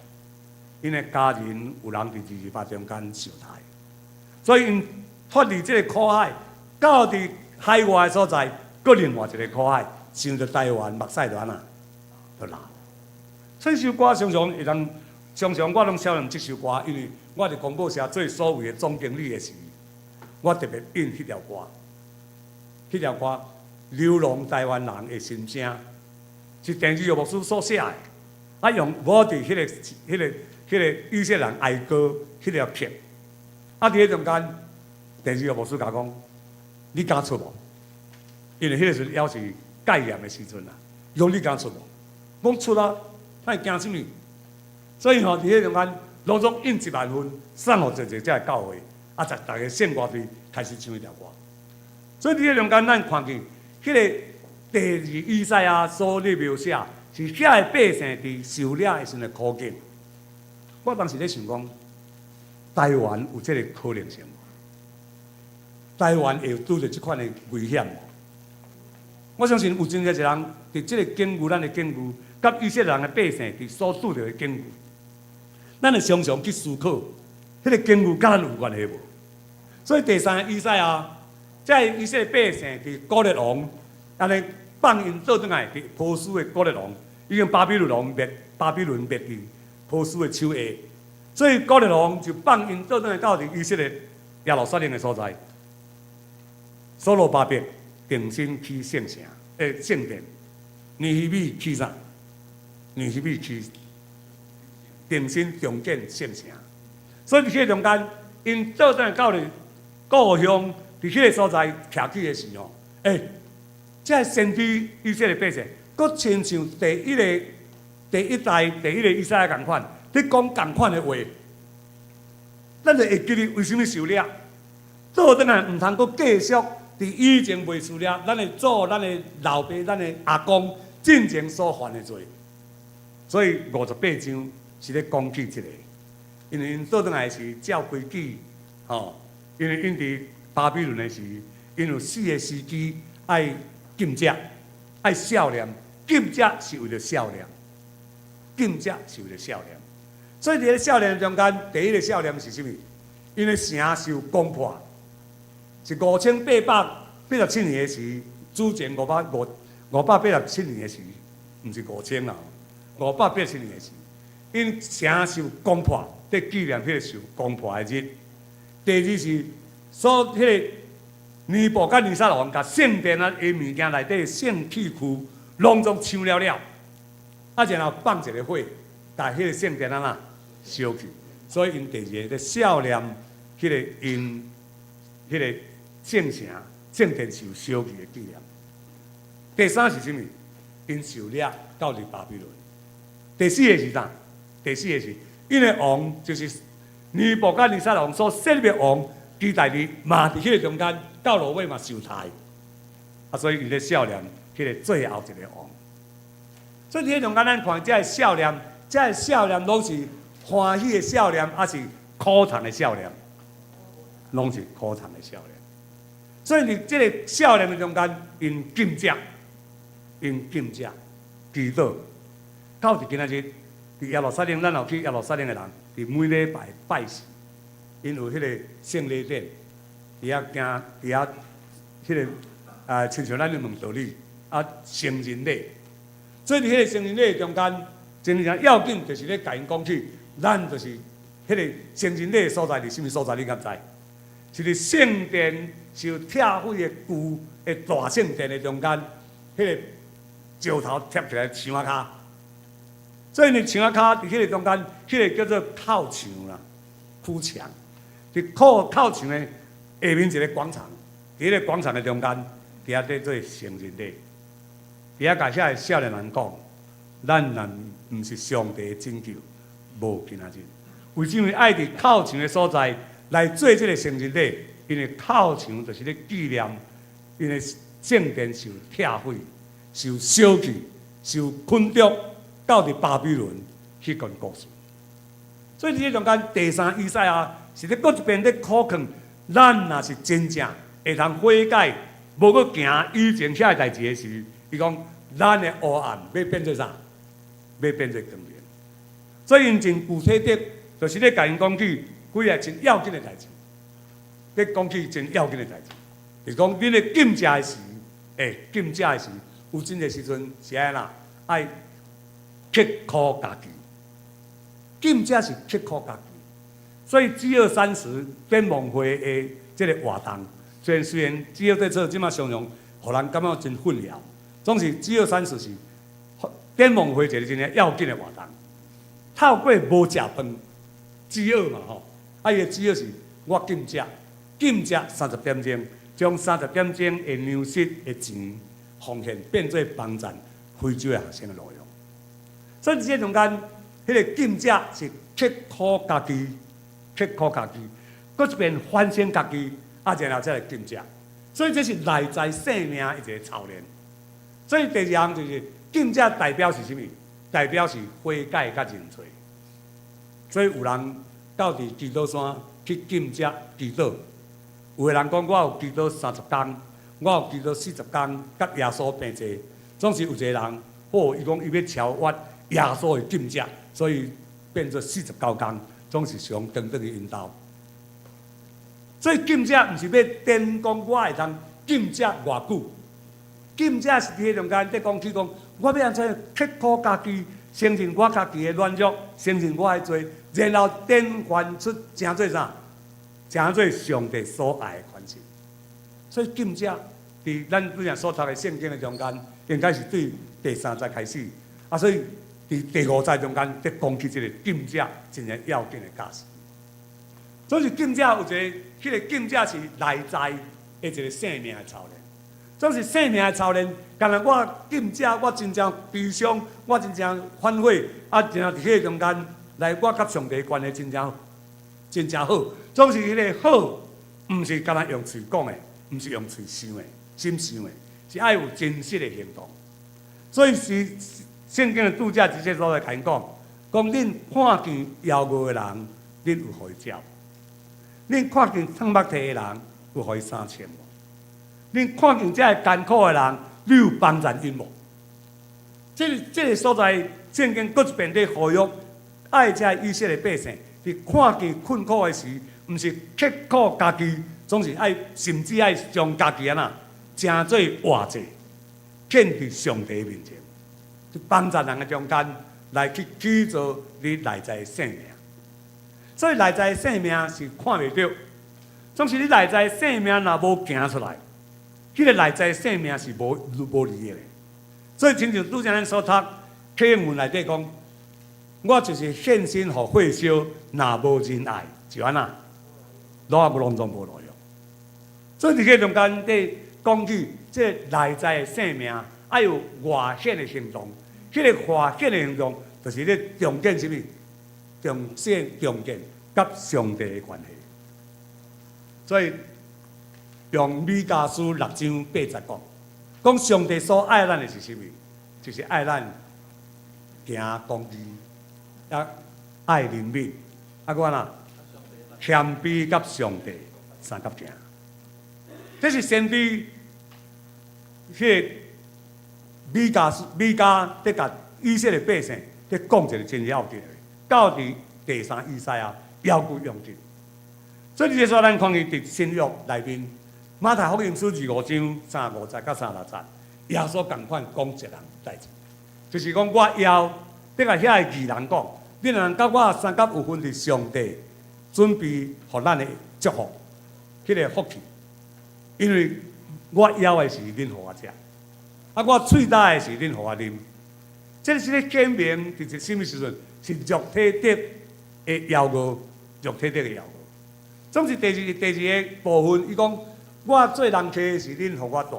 因的家人有人伫228中间受害，所以因脱离这个苦海，到伫海外的所在，搁另外一个苦海，想着台湾目屎就安那，就流。所以首歌常常我拢写念这首歌，因为我伫广播社做所谓的总经理的时。我特别印迄条歌，流浪台湾人的心声，是郑志玉牧师所写的，用我伫迄个以色列人哀歌迄条曲，伫迄中间，郑志玉牧师甲讲，你敢出无？因为迄个时阵还是戒严的时阵啦，讲你敢出无？讲出啊，那惊什么？所以伫迄中间，老总印1万份，送互一个才会到位，啊，大家献歌队开始唱一条歌。所以伫迄中间，咱看见迄个第2以赛亚所咧描写，是遐个百姓伫受掠的时阵的苦境。我当时咧想讲，台湾有这个可能性无？台湾会有拄着即款的危险无？我相信有真侪一人伫即个境遇，咱的境遇，甲以色列人的百姓伫所拄着的境遇，咱会常常去思考，迄个境遇甲咱有关系无？所以第3个以赛亚。在以色列百姓伫古列王，安尼放因倒转来伫波斯的古列王，已经巴比伦灭伫波斯的手下，所以古列王就放因倒转来到伫以色列耶路撒冷的所在。所罗巴伯定心起圣城，圣殿，尼希米起啥？尼希米起定心重建圣城，所以伫迄中间，因倒转来到伫故乡。伫迄个所在徛起的时候，这先知以色列百姓，佫亲像第一代以赛亚共款，你讲共款的话，咱就会记得为什么受掠。倒转来毋通佫继续伫以前未受掠，咱的祖、咱的老爸、咱的阿公进前所犯的罪。所以58章是咧讲起这个，因为因倒转来是照规矩，因为因伫巴比伦的时，因有4个时机爱禁食，爱孝念。禁食是为了孝念，禁食是为了孝念。所以伫咧孝念中间，第一个孝念是啥物？因为城受攻破，是5887年的时，主前587年的时，毋是5000啦，587年的时，因城受攻破，伫纪念迄个受攻破的日。第二是。所迄个尼布甲尼撒王甲圣殿啊的物件内底圣器区拢总抢了，然后放一个火，把迄个圣殿啊烧去。所以因第2个咧孝念迄个因迄个圣城圣殿受烧去的纪念。第3是啥物？因受掠到伫巴比伦。第4个是啥？第4个是因的王就是尼布甲尼撒王所设立的王。期待你嘛，伫迄个中间到落尾嘛受害，所以伊咧孝念迄个最后一个王。所以伫迄中间，咱看这孝念，拢是欢喜的孝念，还是苦痛的孝念？拢是苦痛的孝念。所以伫这个孝念的中间，因禁食，祈祷，到伫今仔日，伫耶路撒冷，咱有去耶路撒冷的人，伫每礼拜拜神。因有迄个圣礼典，伫遐迄个亲像咱的问道理成人礼。所以伫迄个成人礼中间，真正要紧就是咧甲因讲起，咱就是迄个成人礼所在伫什么所在？你敢知？是伫圣殿受拆毁的旧的大圣殿的中间，迄个石头贴起来墙仔骹。所以呢，墙仔骹伫迄个中间，迄个叫做靠墙啦，哭墙。伫靠墙的下面一个广场，伫迄个广场的中间，伫遐在做成人礼。伫遐甲遐个少年人讲，咱若毋是上帝的拯救，无今仔日。为什么爱伫靠墙的所在来做这个成人礼？因为靠墙就是咧纪念，因为圣殿受拆毁、受烧去、受捆捉到伫巴比伦迄段故事。所以伫迄中间，第3以赛亚。是咧，搁一遍咧考劝，咱若是真正会通悔改，无搁行以前遐个代志的时，伊讲咱的黑暗要变做啥？要变做光明。所以因真具体的，就是咧甲因讲起几个真要紧的代志，咧讲起真要紧的代志，就是讲恁咧禁食的时，禁食的时，有真个时阵是安啦，爱刻苦家己。禁食是刻苦家己。所以G20展望会的这个活动，虽然G20在做，即马常常互人感觉真混淆。总是G20是展望会一个真正要紧的活动。透过无食饭，G20嘛吼，伊个G20是我禁食30点钟，将30点钟的粮食的钱奉献，变做帮助非洲的学生的路用。所以这中间迄个禁者是刻苦家己，刻苦家己，搁一遍反省家己，然后才来禁者。所以这是内在生命的一个操练。所以第二项就是禁者代表是啥物？代表是悔改甲认罪。所以有人到伫基督山去禁者祈祷，有个人讲我有祈祷30天，我有祈祷40天，甲耶稣平坐。总是有一个人，伊讲伊要超越耶稣的禁者，所以变做49天，总是上长长的引导。所以禁者毋是要电讲我会通禁者偌久，禁者是伫迄中间，伫讲起讲，我要安怎刻苦家己，承认我家己的软弱，承认我的罪，然后典范出诚做啥？诚做上帝所爱的款式。所以禁者伫咱拄则所读的圣经的中间，应该是对第3节开始，所以伫第5节中间，伫讲起这个禁者真正要紧的价值。所以禁者有一个，迄个禁者是内在的一个生命的操练。总是生命的操练，干若我禁者，我真正悲伤，我真正反悔，然后伫迄个中间来，我甲上帝的关系真正好。总是迄个好，毋是干若用嘴讲的，毋是用嘴想的、心想的，是爱有真实的行动。所以是圣经的拄则直接所在甲因讲，恁看见枵无的人，恁有互伊照；恁看见烫目体的人，有互伊3000无；恁看见这艰苦的人，你有帮助因无？这个所在，圣经搁一遍在呼吁爱这以色列百姓，伫看见困苦的时，毋是刻苦家己，总是爱甚至爱将家己诚做活祭，献伫上帝面前，去帮助人的中间来去建造你内在的生命。所以内在的生命是看袂到，总是你内在的生命若无行出来，迄个内在的生命是无利益的。所以亲像拄则咱所读经文内底讲，我就是献身互火烧，若无人爱，就安那，拢总无路用。所以伫迄中间伫讲起这内在的生命，爱有外显的行动。迄个外显的行动，就是咧重建什么？重建甲上帝的关系。所以用米迦书6章8节讲上帝所爱咱的是什么？就是爱咱行公义，爱怜悯，谦卑甲上帝三角行。这是先对迄个米迦在甲以色列百姓在讲一个真要紧的，到伫第3以赛亚要句用尽。所以这说咱看见伫新约内面，马太福音书25章35节到36节，耶稣同款讲一人代志，就是讲我要得甲遐个义人讲，你若甲我3角有份伫上帝准备互咱的祝福，迄个福气。因为我枵的是恁互我食，我喙焦的是恁互我啉。这是咧证明，伫什么时阵是肉体得的枵无，肉体得的枵无。总是第二个部分，伊讲我做人客的是恁互我大，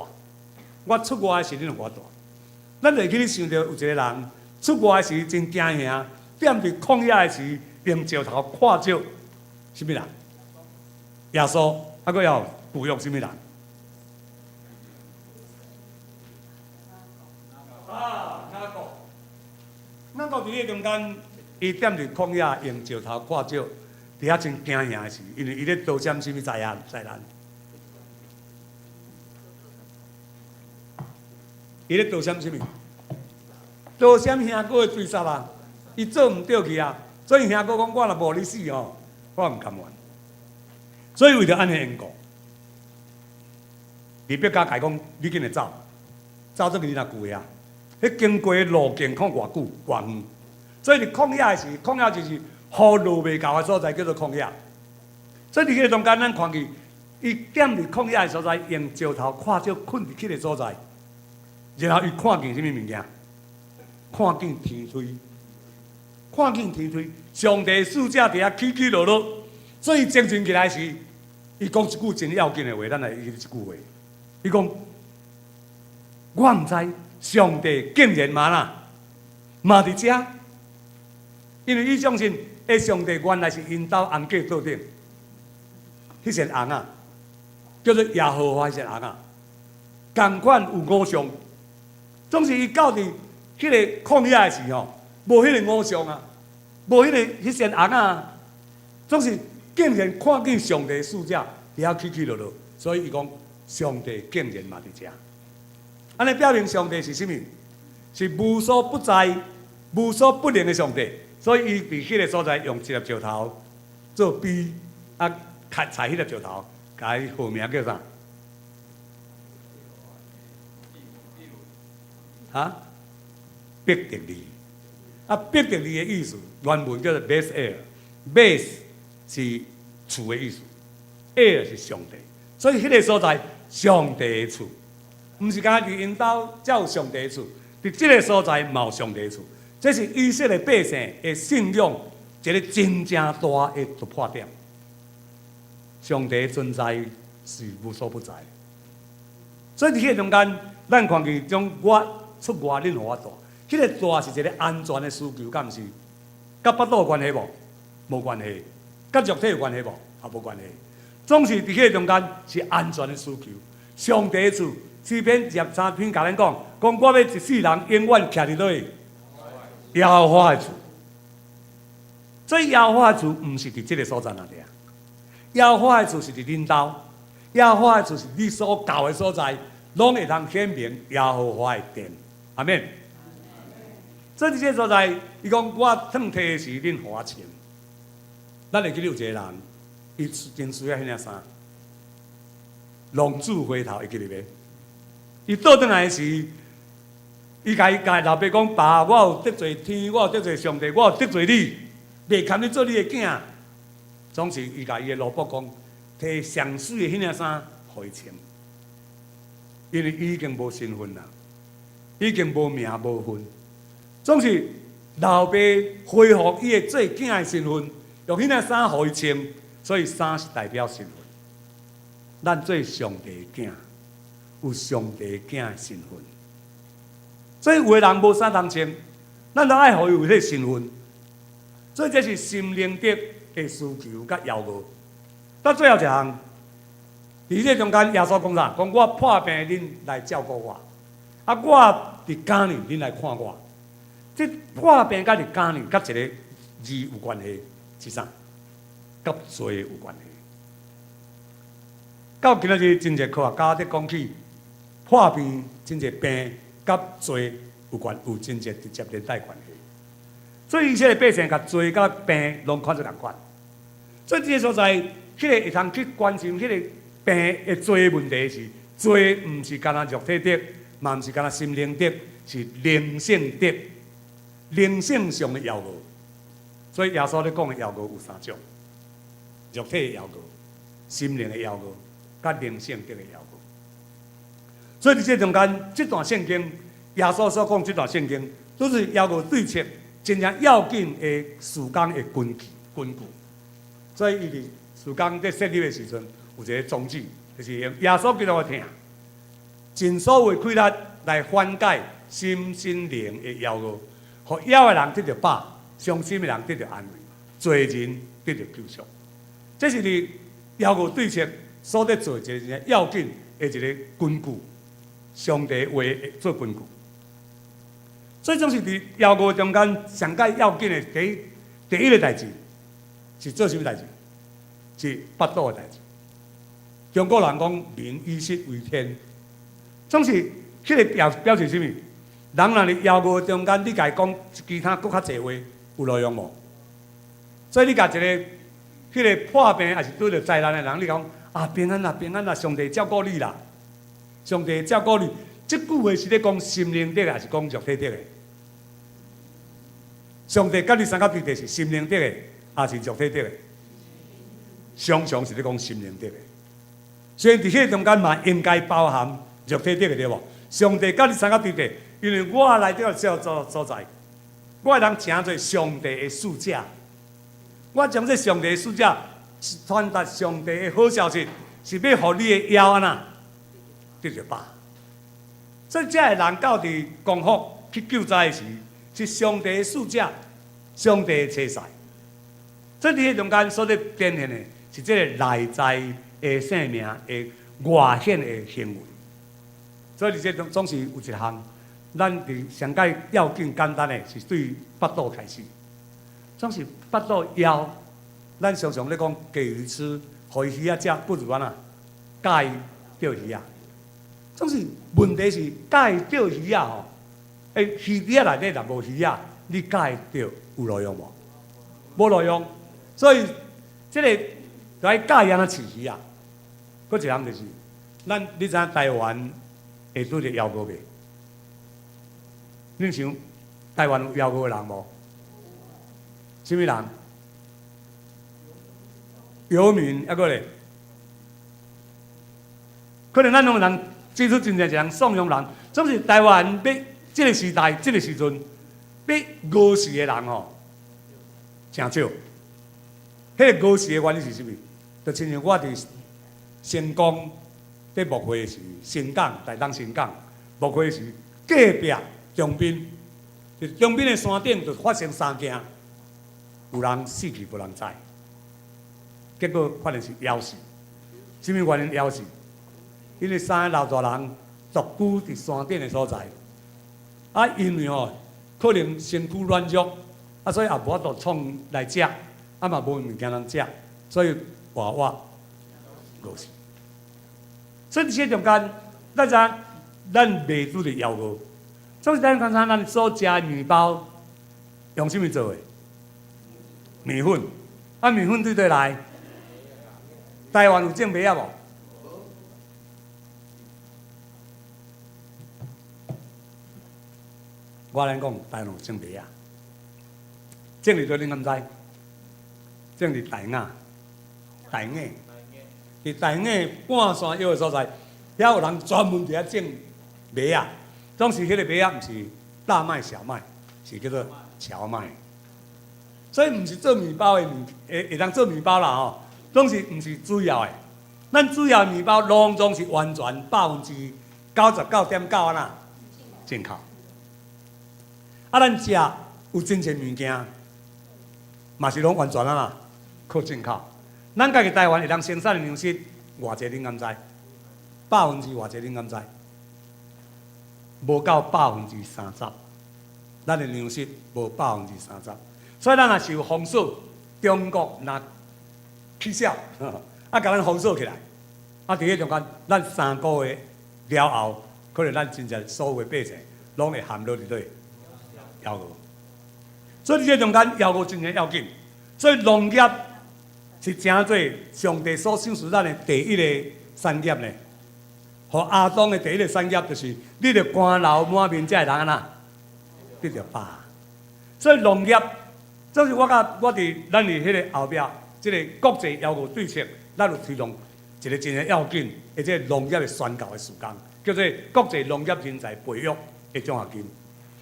我出外的是恁互我大。咱会去想到有一个人出外的时真惊吓，踮伫旷野的时用石头看照什么人？耶稣，搁要雇佣什么人？咱到伫迄中间，伊踮伫旷野用石头看照，伫遐真惊吓的时，因为伊咧逃闪什么灾难？伊咧逃闪什么？逃闪兄哥的追杀啊！伊做毋对去啊！所以兄哥讲：我若无你死吼，我毋甘愿。所以为着安尼缘故，伊别甲伊讲：你紧来走，走做去你若久啊！迄经过的路径看偌久偌远，所以你旷野的时，旷野就是雨落袂够的所在，叫做旷野。所以伫迄个中间，咱看见伊踮伫旷野的所在，用石头看照困伫迄个所在，然后伊看见什么物件？看见天梯，看见天梯，上帝使者伫遐起起落落，所以精神起来时，伊讲一句真要紧的话，咱来一句话，伊讲：我毋知。上帝竟然嘛伫遮，因为伊相信，上帝原来是引导红架倒顶，迄些红啊，叫做耶和华迄些红啊，共款有五常，总是伊到伫迄个旷野的时候，无迄个五常啊，无迄些红啊，总是竟然看见上帝的使者伫遐起起落落，所以伊讲上帝竟然嘛伫遮。安尼表明上帝是啥物？是无所不在、无所不能的上帝。所以伊伫迄个所在用一粒石头做笔，啊，砍采迄粒石头，甲伊号名叫啥？啊，毕得利。啊，毕得利的意思，原文叫做 base air，base 是厝的意思 ，air 是上帝。所以迄个所在，上帝的厝。毋是干伫因兜才有上帝的厝，伫即个所在嘛有上帝的厝。这是以色列百姓的信仰一个真正大的突破点。上帝的存在是无所不在，所以伫迄个中间，咱看见将我出外，恁互我大。迄个大是一个安全的需求，敢毋是？甲腹肚有关系无？无关系。甲肉体有关系无？也无关系。总是伫迄个中间是安全的需求。上帝的厝。诗篇23篇甲咱讲，我要一世人永远徛伫倒位，耶和华的厝。所以耶和华的厝毋是伫即个所在那里啊，耶和华的厝是伫恁兜，耶和华的厝是你所教的所在，拢会通显明耶和华的殿。阿免。所以伫即个所在，伊讲我脱体的时，恁互我穿。咱会记得有一个人，伊真需要迄领衫，浪子回头会记得袂？伊倒转来时，伊甲老爸讲：爸，我有得罪天，我有得罪上帝，我有得罪你，袂堪你做你的囝。总是伊甲伊的老婆讲，摕上水的迄领衫互伊穿，因为伊已经无身份啦，已经无名无分。总是老爸恢复伊的做囝的身份，用迄领衫互伊穿，所以衫是代表身份。咱做上帝的囝。有上帝囝的身份，所以有个人无衫通穿，咱都爱互伊有迄个身份。所以这是心灵的需求甲要求。到最后一项，伫这中间，耶稣讲啥？讲我破病，恁来照顾我；啊，我伫家里，恁来看我。这破病甲伫家里，甲一个字有关系，是啥？甲罪有关系。到今仔日真侪科学家在讲起。破病真侪病，甲罪有真侪直接连带关系。所以以色列百姓甲罪甲病拢看做共款。所以这个所在，迄个会通去关心迄个病的罪问题是，罪毋是干那肉体的，嘛毋是干那心灵的，是灵性的，灵性上的要求。所以耶稣咧讲的要求有三种：肉体的要求、心灵的要求，甲灵性的要求。所以伫这中间，这段圣经，耶稣所讲这段圣经，都是要求对切真正要紧的事工的根据。所以伊伫事工在设立的时阵，有一个宗旨，就是用耶稣基督的听，尽所有的气力来缓解心灵的要求，互枵的人得到饱，伤心的人得到安慰，罪人得到救赎。这是伫要求对切所在做一个要紧的一个根据。上帝话做根据，所以总是伫要求中间上解要紧的第一个代志，是做什么代志？是腹肚的代志。中国人讲民以食为天，总是迄个表示什么？人若伫要求中间，你甲伊讲其他搁较济话，有路用无？所以你甲一个迄个破病还是拄着灾难的人，你讲啊平安啦，平安啦，上帝照顾你啦。上帝照顾你，这句话是咧讲心灵的，还是讲肉体的？上帝甲你三甲对地是心灵的，还是肉体的？常常是咧讲心灵的。所以伫迄中间嘛，应该包含肉体的对无？上帝甲你三甲对地，因为我来到这所在，我通成做上帝的使者，我将这上帝的使者传达上帝的好消息，是要互你的枵安那。得着饱，所以这个人到伫公福去救灾时，是上帝的使者，上帝的车赛。所以伫迄中间所在展现的是即个内在的生命的外显的行为。所以伫这总是有一项，咱伫上界要紧简单的是对腹肚开始。总是腹肚枵，咱常常咧讲给鱼吃，互伊鱼仔食，不如安那教伊钓鱼仔。总是问题是教伊钓鱼仔吼，鱼仔内底若无鱼仔，你教伊钓有路用无？无路用。所以即个就爱教伊安怎饲鱼仔。搁一项就是，你知影台湾会拄着枵哥袂？恁想台湾有枵哥的人无？什么人？游民，还搁咧？可能咱拢有人接触真正一人颂扬人，总是台湾要即个时代、即个时阵，要饿死的人吼，诚少。迄个饿死的原因是啥物？就亲像我伫成功伫牧会时，新港台东新港牧会时，隔壁中滨，就中滨的山顶就发生3件，有人死去无人知，结果发现是枵死。什么原因枵死？因为3个老大人独居伫山顶的所在，因为可能身躯软弱，所以也无法度创来食。嘛无物件通食，所以活饿死。所以伫这中间，咱袂拄着枵饿。总是咱刚才咱所食的面包，用什么做的？面粉。面粉对来？台湾有种麦仔无？我来讲，台湾有种麦仔，种伫做恁敢知？种伫台雅，伫台雅半山腰的所在，遐有人专门伫遐种麦仔，总是迄个麦仔毋是大麦、小麦，是叫做荞麦。所以毋是做面包的会当做面包啦吼，总是毋是主要的。咱主要面包拢总是完全99.9%安那进口。咱食有真侪物件，嘛是拢完全安那。靠进口，咱家己台湾会当生产的粮食偌济，恁敢知？%偌济，恁敢知？无到30%，咱的粮食无30%，所以咱若受封锁，中国若取消，甲咱封锁起来，伫迄中间，咱3个月了后，可能咱真正所有的百姓拢会陷落伫底枵饿。所以伫这中间，枵饿真正要紧。所以农业是诚做上帝所赏赐咱的第一个产业呢。互亚当的第一个产业就是，你着汗流满面，才会人安那得着饱。所以农业，这是我伫咱伫迄个后壁，即个国际枵饿对策，咱有推动一个真要紧的即个农业的宣教的时间，叫做国际农业人才培育的奖学金。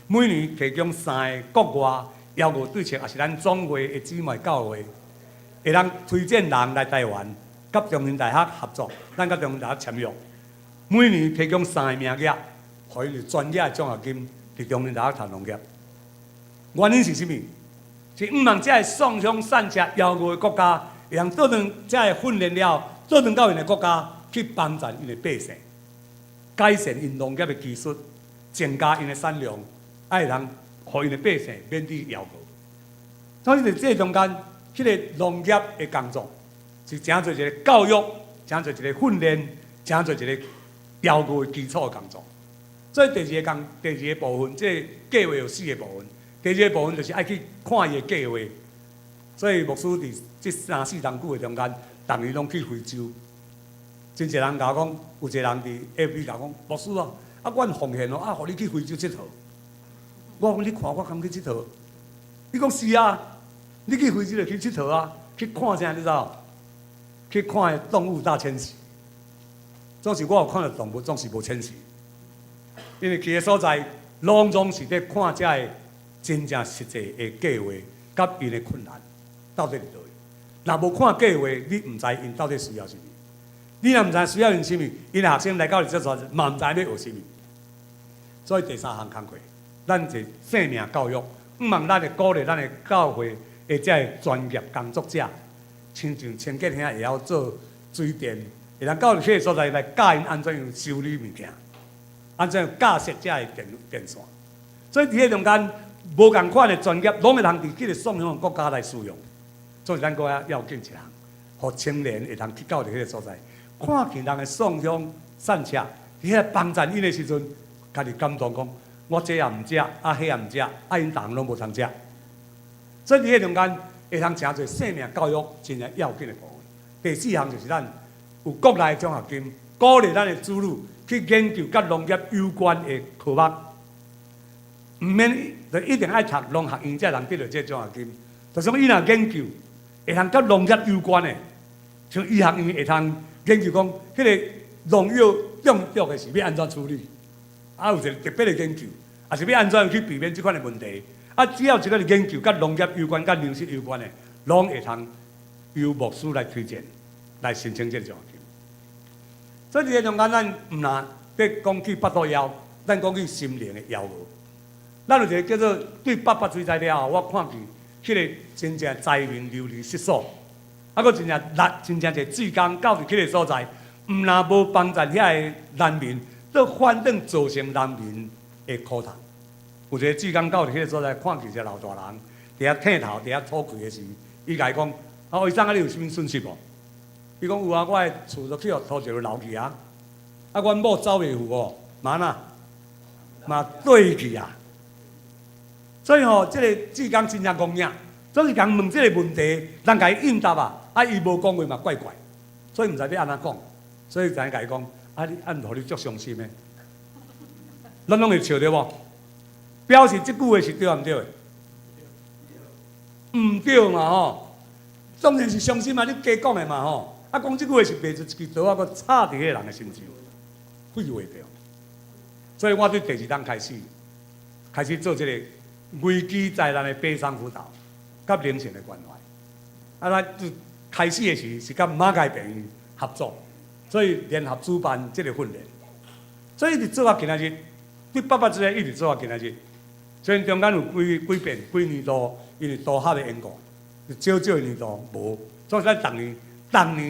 每年提供3个国外枵饿对策，也是咱总会的姊妹教会。会当推荐人来台湾，甲中原大学合作，咱甲中原大学签约，每年提供3个名额，互伊专业的奖学金，伫中原大学读农业。原因是啥物？是毋通遮个送香散食枵饿的国家，会当做成遮个训练了，做成到因的国家去帮助因的百姓，改善因农业的技术，增加因的产量，会当互因的百姓免于枵饿。所以伫这中间。迄个农业的工作是诚做一个教育，诚做一个训练，诚做一个枵饿的基础的工作。所以第二个部分，即计划有4个部分。第二个部分就是爱去看伊的计划。所以牧师伫即3、4冬久的中间，逐年拢去非洲。真侪人甲我讲，有一个人伫 FB 甲我讲，牧师阮奉献互你去非洲佚佗。我讲你看我敢去佚佗？你讲是啊。你去非洲就去佚佗啊，去看啥你知道？去看动物大迁徙。总是我有看到动物，总是无迁徙，因为去个所在，拢总是咧看遮个真正实际的计划，甲因的困难到底伫倒位。若无看计划，你毋知因到底需要啥物。你若毋知需要因啥物，因学生来到你这所，嘛毋知要学啥物。所以第3项工课，咱是生命教育。望咱会鼓励咱的教会或者的专业工作者，亲像清洁兄会晓做水电，会当到迄个所在来教因安怎样修理物件，安怎样架设遮的电线。所以伫迄中间无共款的专业，拢会通伫迄个送向国家来使用。所以咱国家要紧一项，互青年会通去到伫迄个所在，看见人的送香散车，伫遐帮衬因的时阵，家己感动讲，我这也毋食，迄也毋食，因逐项拢无通食。所以伫迄中间会通诚侪生命教育真正要紧的部分。第四项就是咱有国内奖学金，鼓励咱的子女去研究甲农业有关的科目，毋免就一定爱读农学院才能得到这奖学金。就像伊若研究会通甲农业有关的，像医学院会通研究讲，迄个农药中毒的是要安怎处理，有一个特别的研究，也是要安怎去避免这款的问题。只要一个研究甲农业有关、甲粮食有关的，拢会通由牧师来推荐、来申请这个奖学金。所以伫个中间，咱毋若伫讲起腹肚枵，咱讲起心灵的枵无。咱有一个叫做对北北水灾了后，我看见迄个真正灾民流离失所，搁真正一个水工到伫迄个所在，毋若无帮助遐个难民，倒反倒造成难民的苦痛。有一个水工到伫迄个所在，看见一个老大人伫遐剃头、伫遐吐气的时，伊甲伊讲：医生，你有啥物损失无？伊讲有啊，我的厝都去互土石流去啊，阮某走袂赴哦，嘛对去啊。所以吼，这个水工真正公正，总是共问这个问题，人甲伊应答啊，伊无讲话嘛怪怪，所以毋知要安怎讲，所以就甲伊讲，你互你足伤心的，咱拢会笑对无？表示即句话是对毋对的？毋对嘛吼，当然是伤心嘛，你加讲的嘛吼。讲即句话是卖出一支刀搁插伫迄个人的心上，废话对。所以我对第二档开始做这个危机灾难的悲伤辅导，甲灵性的关怀。咱开始的时是甲马街病院合作，所以联合主办这个训练。所以一直做到今仔日，对爸爸之间一直做到今仔日。虽然中间有几年度因为大学的缘故，少年度无，所以咱逐年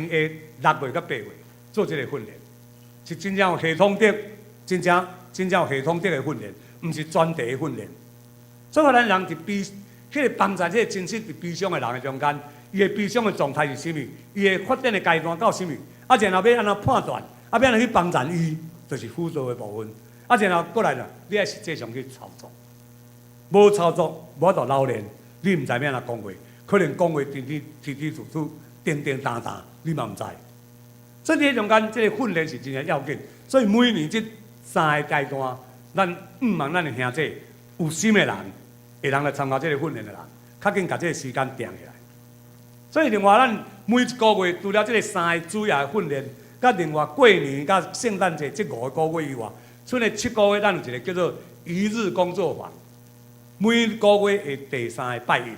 的6月到8月做这个训练，是真正有系统的，真正有系统的训练，毋是专题的训练。所以咱人伫迄个帮助，迄个真实伫悲伤的人的中间，伊的悲伤的状态是啥物？伊的发展的阶段到啥物？然后要安怎判断？要安怎去帮助伊？就是辅导的部分。然后过来啦，你要实际上去操作。无操作，无法度老练，你毋知要安怎讲话，可能讲话提处，叮当当，你嘛毋知。所以伫中间，这个训练是真正要紧。所以每年这3个阶段，咱毋望咱的兄弟有心的人，会通来参加这个训练的人，较紧把这个时间定起来。所以另外，咱每一个月除了这个3个主要的训练，甲另外过年、甲圣诞节这5个月以外，剩的7个月，咱有一个叫做一日工作坊。每个月的第3个拜一，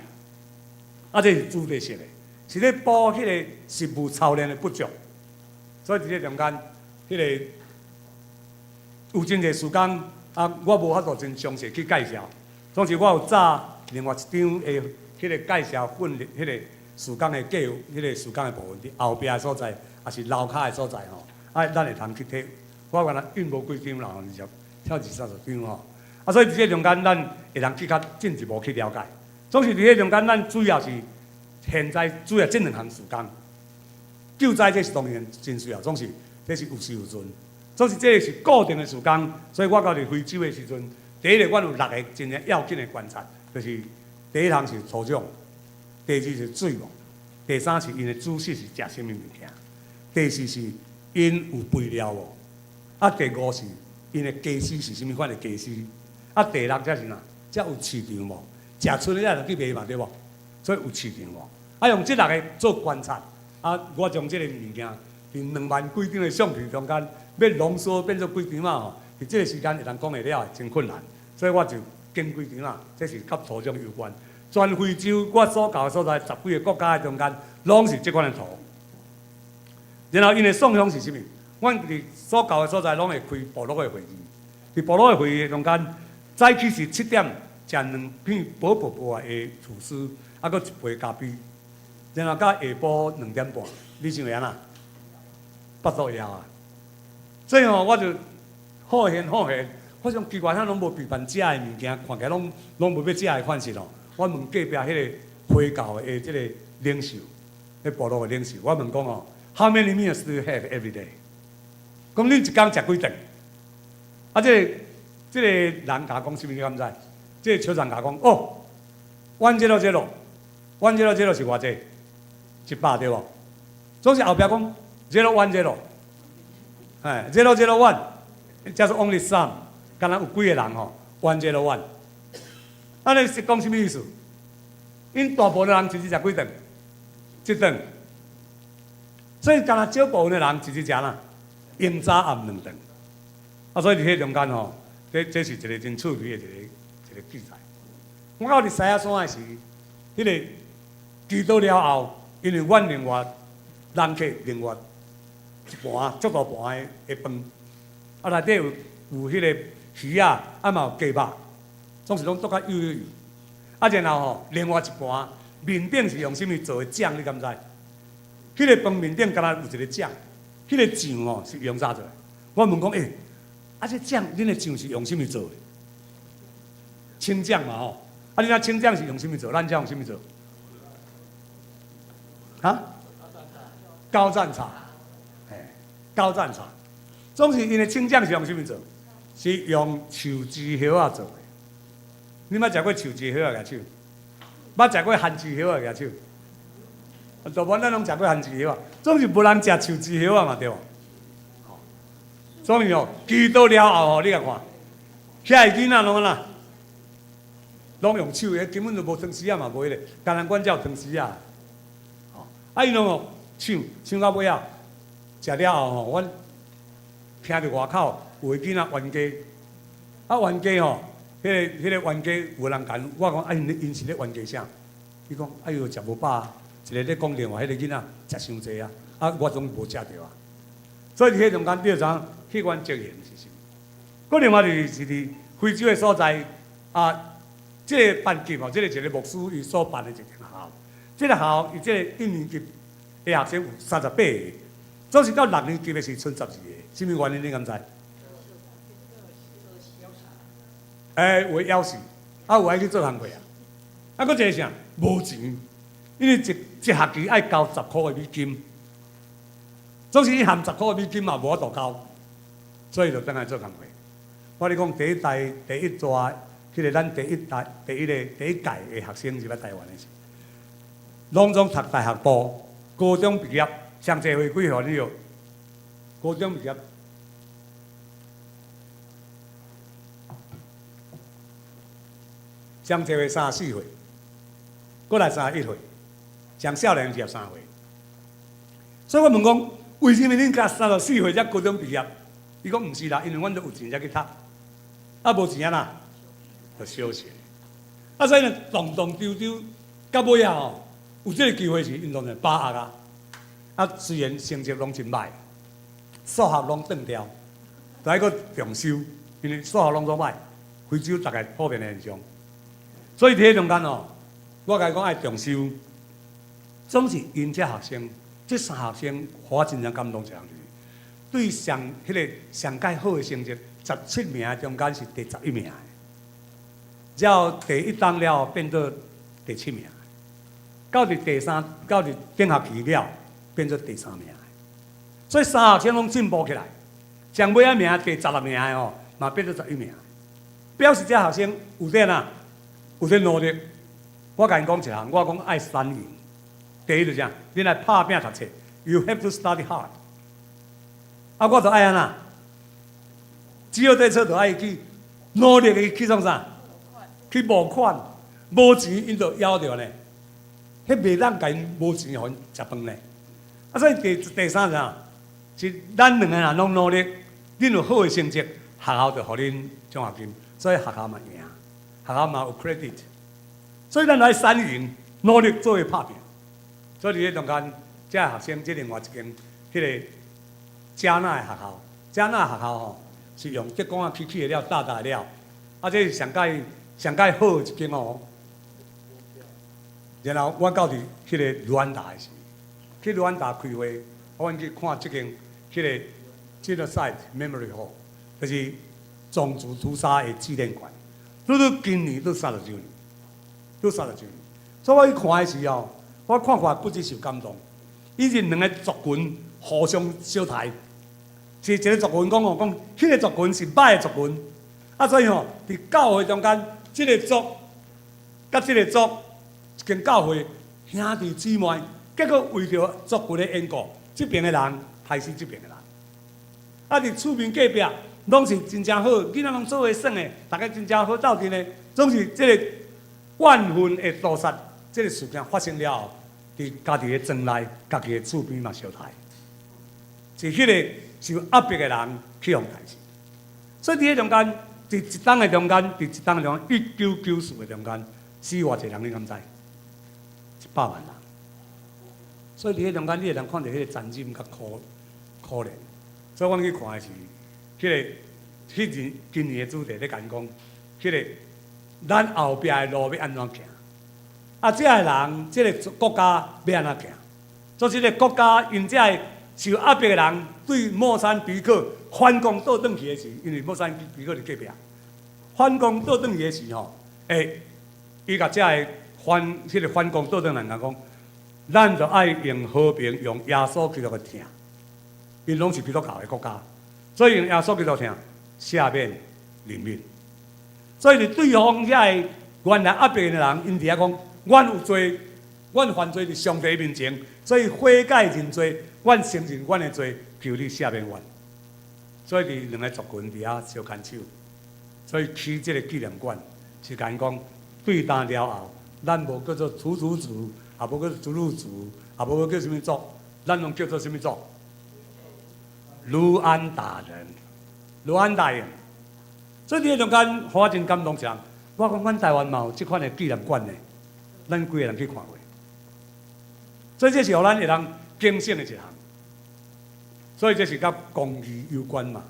这是主题式的，是咧补迄个实务操练的不足。所以伫咧中间，迄个有真侪时间我无法度真详细去介绍。总之，我有早另外一张的迄个介绍训练迄个时间的计划，迄个时间的部分伫后壁的所在，也是楼骹的所在吼。咱会通去睇。我原来印无几张啦，跳20-30张吼。所以伫这中间，咱会通去较进一步去了解。总是伫这中间，咱主要是现在主要这2项时间。救灾这是当然真需要，总是这是有时有阵，总是这是固定的时间。所以我到伫非洲的时阵，第一个我有6个真正要紧的观察，就是第一项是土壤，第二是水源，第3是因的主食是食什么物件，第4是因有肥料无，第5是因的家私是什么款的家私。第6才是哪？才有市场无？食剩的才能去卖嘛，对无？所以有市场无？用这6个做观察，我将这个物件，从2万几张的相片中间，要浓缩变做几张嘛吼？伫这个时间会通讲会了，真困难。所以我就建几张啦，这是甲土壤有关。全非洲我所教的所在10几个国家的中间，拢是这款的图。然后因的送香是啥物？阮伫所教的所在，拢会开部落的会议。伫部落的会议中间。早起是7点食2片薄薄薄的吐司，啊，搁1杯咖啡，然后到下晡2点半，你想会安那？腹肚枵啊！所以我就好闲，我想奇怪，他拢无备办食的物件，看起来拢无要食的款式咯。我问隔壁迄个回教的即个领袖，迄部落的领袖，我问讲哦 ，How many meals do you have every day？ 讲恁一工食几顿？啊，即个人甲讲啥物你敢知？即个酋长甲讲哦，100是偌济？100对无？总是后壁讲010，哎，001，才是 only some， 敢若有几个人吼，101。安尼是讲啥物意思？因大部分人一日食几顿？1顿。所以敢若少部分的人一日食哪？用早暗2顿。啊，所以伫迄中间吼，这是一个真趣味的一个记载。我到伫西雅山的时，迄个祈祷了后，因为阮另外人客另外一盘足大盘的饭，啊内底有迄个鱼啊，啊嘛有鸡肉，总是拢剁甲幼幼幼。啊然后吼，另外一盘面顶是用啥物做的酱？你敢知？迄个饭面顶敢若有一个酱，迄个酱哦是用啥做的？我问讲，啊这酱恁的酱是用啥物做的？青酱嘛吼，啊你那青酱是用啥物做？咱酱用啥物做？啊？高赞茶，高赞茶，总是因的青酱是用啥物做？是用树枝叶仔做的。你捌食过树枝叶仔牙手？捌食过番薯叶仔牙手？大部分咱拢食过番薯叶仔，总是无人食树枝叶仔嘛，对无？所以哦，祈祷了后吼，你甲看，遐个囡仔拢安那，拢用手的，根本就无汤匙啊嘛，无迄个，甘南馆才有汤匙啊。啊，伊拢哦，抢到尾啊，食了后吼，阮听着外口有个囡仔冤家，啊冤家吼，迄个冤家有人讲，我讲啊因是咧冤家啥？伊讲哎哟食无饱，一个咧讲另外迄个囡仔食伤济啊，啊我总无食着啊。所以伫迄中间，你就知影迄款责任是啥？佮另外就是伫非洲的所在啊，即个班级吼，即个一个牧师伊所办的一个学校，即个学校伊即个1年级的学生有38个，总是到6年级的时剩12个，什么原因你敢知？有的枵死，啊有爱去做工课啊，啊佮一个啥？无钱，因为一学期爱交10块的美金。总是伊含10块美金嘛，无法度交，所以就转来做工课。我咧讲第一届迄个咱第一届的学生入来台湾的时，拢总读大学部，高中毕业，上济岁几号你哟？高中毕业，上济岁34岁，过来31岁，上少年23岁。所以我问讲。为什么恁家34岁才高中毕业？伊讲毋是啦，因为阮都有钱才去读，啊无钱啊哪，就小钱。啊所以呢，动动丢丢，到尾啊吼，有这个机会时，因当然把握啊。啊虽然成绩拢真歹，数学拢断掉，就爱搁重修，因为数学拢总歹，非洲大概普遍的现象。所以伫迄中间哦，我甲伊讲爱重修，总是因这学生。这3学生，互我真正感动一项就是，对上上届好的成绩，17名中间是第11名的，只要第1档了变做第7名，到伫顶学期了变做第3名的，所以3学生拢进步起来，上尾一名第16名的吼，嘛变做11名，表示这学生有在哪，有在努力。我甲因讲一项，我讲爱3赢。第一就是啥？你来拍拼读册 ，You have to study hard。啊，我就爱安那，只要在册就爱去努力的去创啥？去募款，无钱因就夭着呢。迄袂当甲因无钱互因食饭呢。啊，所以第三啥？是咱2个人拢努力，恁有好的成绩，学校就互恁奖学金，所以学校嘛赢，学校嘛有 credit。所以咱来3赢，努力做伙拍拼。所以伫迄中间，这学生即另外一间迄个加纳的学校，加纳学校吼是用德光啊起的了，大的了，啊这上届上介好一间哦。然后我到伫迄个卢安达的时，去卢安达开会，我去看即间迄个 Genocide Memory Hall， 就是种族屠杀的纪念馆。今年都30周年，都30周年。所以我去看的时候，我看不只受感动，以前两个族群互相相杀，是一个族群讲迄个族群是歹的族群，所以伫教会中间，即个族甲即个族。一间教会兄弟姊妹，结果为着族群的缘故，这边的人害死这边的人。伫厝边隔壁，拢是真正好，囡仔拢做伙耍的，大家真正好斗阵的。总是这个万分的屠杀，这个事件发生了后，伫家己的庄内、家己的厝边嘛相杀，是迄个受压迫的人去互害死。所以伫迄中间，伫一档的中间，1994的中间，死偌济人你敢知？100万人。所以伫迄中间，你会通看到迄个残忍甲可怜。所以阮去看的是，今年的主题咧讲，迄个咱后壁的路要安怎行？这个人，这个国家要安怎行？所以这个国家因这个受压迫的人对莫桑比克反攻倒转去的时，因为莫桑比克伫隔壁，反攻倒转去的时伊甲这个迄个反攻倒转人讲，咱就爱用和平，用耶稣基督的疼，因拢是基督教的国家，所以用耶稣基督疼赦免人民。所以对方遐个原来压迫的人，因伫遐讲，阮有罪，阮犯罪伫上帝面前，所以悔改认罪，阮承认阮的罪，求你赦免阮。所以伫两个族群伫遐相牵手，所以起这个纪念馆是讲对打了后，咱无叫做楚族，也无叫做祖鲁族，也无叫什么族，咱拢叫做什么族？卢安达人，卢安达人。所以伫中间，互我真感动啥？我讲阮台湾嘛有即款的纪念馆呢，咱几个人去看过。所以这是互咱会当警醒的一项。所以这是甲公义有关嘛，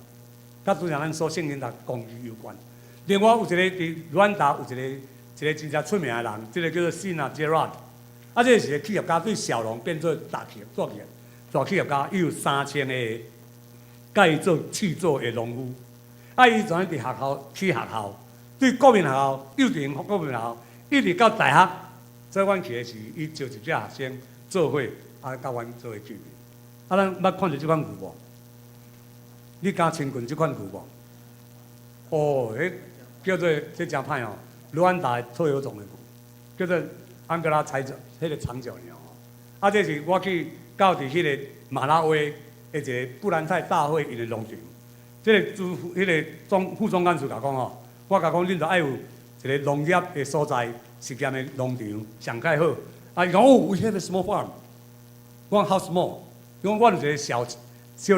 甲拄像咱所信任的公义有关。另外有一个伫卢安达有一个真正出名的人，这个叫做Sina Gerard， 这是一个企业家，对小农变做大企业家，伊有3000个甲伊做契作的农夫。伊全伫学校起学校，对国民学校、幼稚园、国民学校，一直到大学。所以阮去的时，伊招一只学生做伙，甲阮做伙见面。咱捌看到即款牛无？你敢亲近即款牛无？迄叫做这真歹哦，卢安达特有种的牛，叫做安哥拉柴角，迄个长角鸟。这是我去到伫迄个马拉维的一个布兰泰大会因的农场。这个迄个副总干事甲讲哦，我甲讲，恁着爱有一个农业的所在，实验的农场上介好。伊讲哦 ，we have a small farm。我讲 how small？ 伊讲我有一个小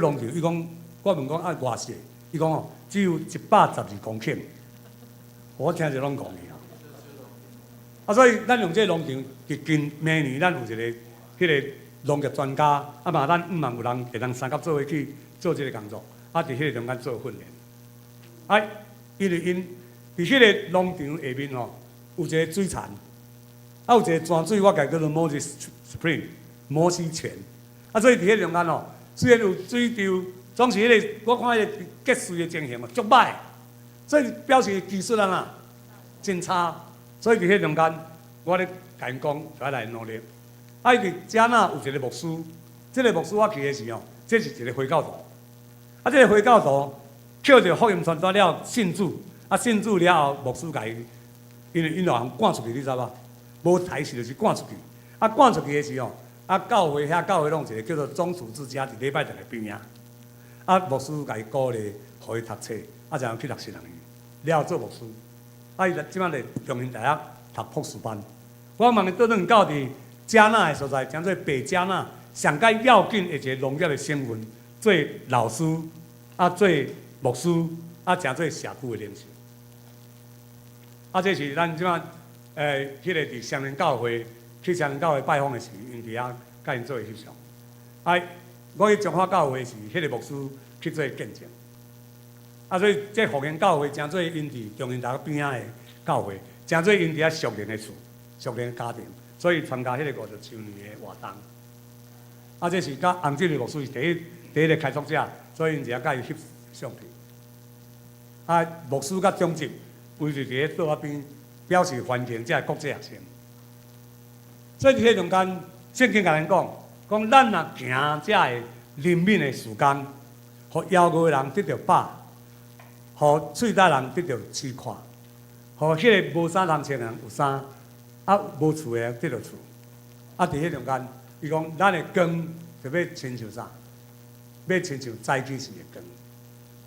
农场。伊讲我问讲偌细？伊讲哦，只有112公顷。我听着拢戆去所以咱用这个农场，近明年咱有一个迄个农业专家，嘛咱5万有人会当参加做伙去做这个工作。伫迄个中间做训练，因为因伫迄个农场下面有一个水田，有一个泉水，我家叫做 Moses Spring 摩西泉，所以伫迄个中间虽然有水潮，总是迄个我看迄个结水的情形足歹，所以表示技术真差，所以伫迄个中间，我咧甲因讲，要来努力。伊伫遮那有一个牧师，这个牧师我去的时这是一个回教徒。这个回教徒捡着福音传单了，信主，信主了后，牧师甲伊，因为因老人赶出去，你知无？无台时就是赶出去。赶出去的时候，教会拢有一个叫做宗主之家，伫礼拜堂的边啊。牧师甲伊鼓励，互伊读册，然后去读圣经，了后做牧师。伊即摆咧中兴大学读博士班。我问伊倒转到伫加纳的所在，叫做北加纳，上介要紧的一个农业的新闻。做老师，做牧师，诚做社区的领袖。这是咱即摆迄个伫双连教会去双连教会拜访的时，因伫遐甲因做翕相。我去中华教会时，迄个牧师去做见证。所以这福音教会诚做因伫中兴大学边仔的教会，真做因伫遐熟练的厝、熟练的家庭，所以参加迄个50周年的活动。啊，这是甲洪志明牧师是第一个开拓者，所以因就甲伊翕相片。啊，牧师甲总职围住伫咧桌仔边，表示欢迎这国际学生。所以伫迄中间，圣经甲咱讲咱若行这个灵敏的时间，互枵餓的人得到饱，互喙焦人得到吃快，互迄个无衫通穿的人有衫，啊无厝的人得到厝。啊，伫迄中间，伊讲咱的光就要亲像啥？要亲像早起时的光。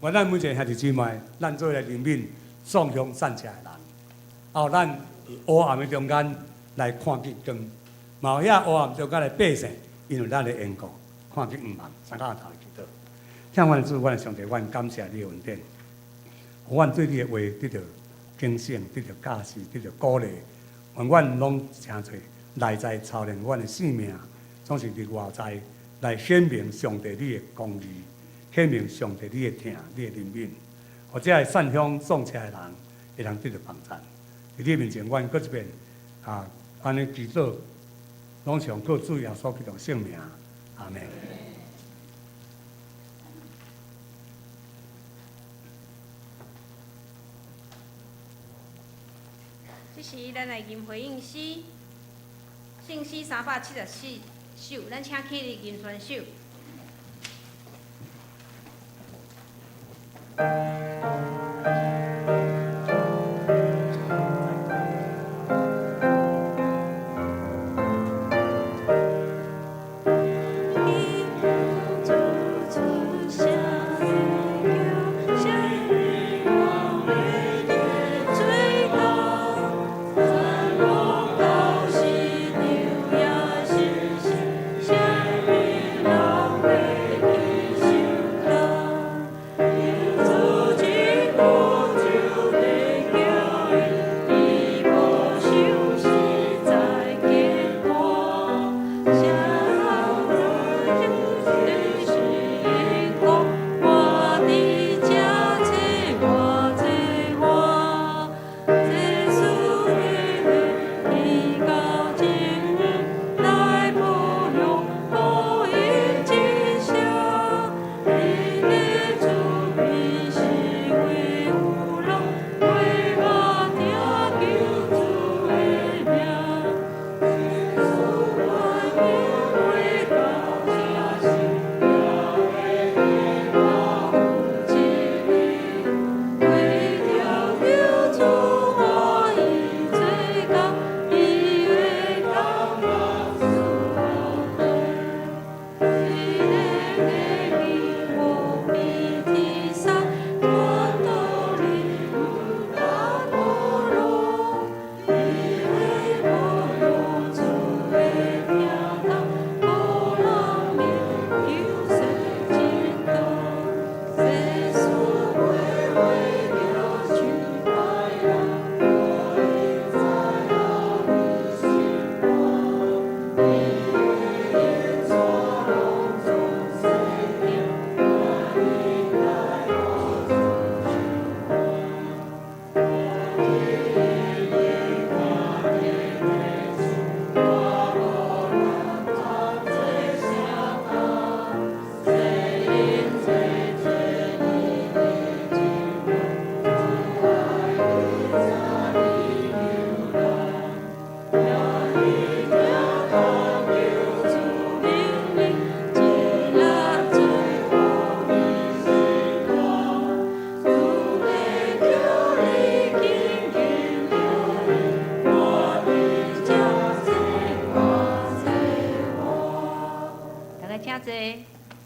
愿咱每一个兄弟姊妹，咱做来灵敏、送香散车的人，后咱黑暗的中间来看见光，嘛有遐黑暗中间的百姓，因为咱的缘故，看见黄三角头祈祷。向阮主，阮上帝，阮感谢你的恩典，互阮对你的话得到警醒，得到教示，得到鼓励。愿阮拢诚侪内在操练阮的性命，总是伫外在来显明上帝你的公义，显明上帝你的疼，你的怜悯，或者会散香送车的人会通得到帮助。伫你面前，阮搁一遍安尼祈祷，拢上靠主耶稣基督圣名，阿门。这是咱来吟回应诗，圣诗374首，咱请起立吟选手。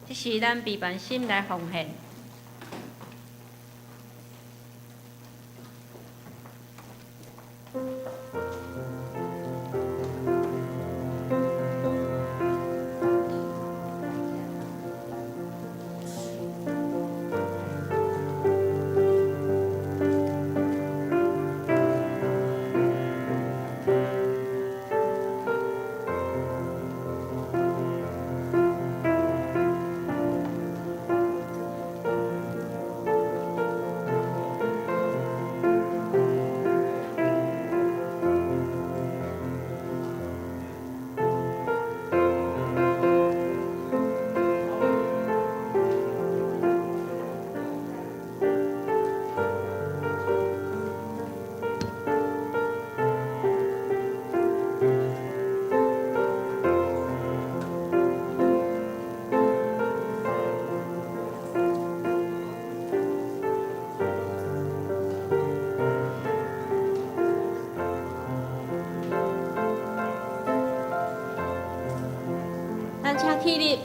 这是咱备办心来奉献。起立。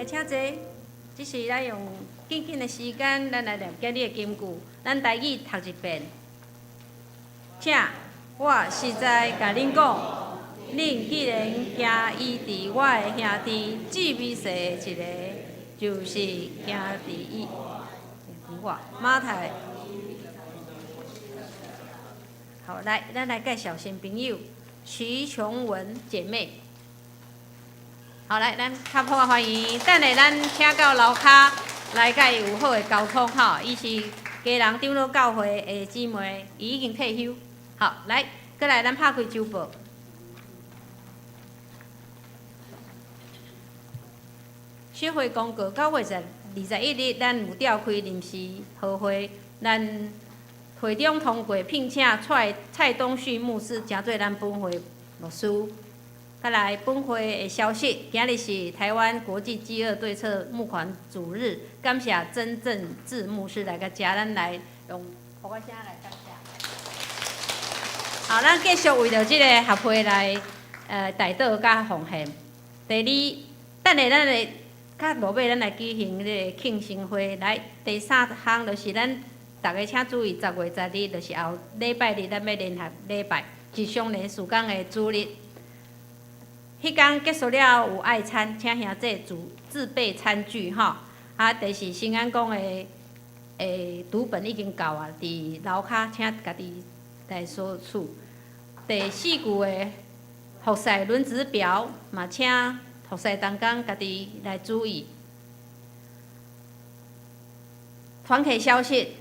请坐，这是咱用紧紧的时间，咱来念今日的金句。咱台语读一遍。请，我实在甲恁讲，恁既然行伊伫我的兄弟姊妹世的一个，就是行伫伊我马太。好，来，咱来介绍新朋友徐琼文姐妹。好，来，咱较好欢迎，等下咱请到楼骹来甲伊有好的沟通吼。伊是家人长老教会的姊妹，伊已经退休。好，来，过来咱拍开周报。小会公告9月21日，咱有召开临时和会，咱会中通过聘请蔡东旭牧师加做咱本会牧师。再来，本会的消息，今日是台湾国际饥饿对策募款主日，感谢曾正志牧师来个家，咱来用互我声来感谢。好，咱继续为着这个合会来代祷甲奉献。第二，等下咱来较落尾，咱来举行这个庆生会。来，第三项就是咱大家请注意，10月10日就是后礼拜日，咱要联合礼拜，是上联曙光的主日。迄天结束了有爱餐，请兄弟自备餐具吼。啊，就是新安宫的读本已经到啊，伫楼骹请家己来索取。第4句的服侍轮值表嘛，请服侍当工家己来注意。团契消息，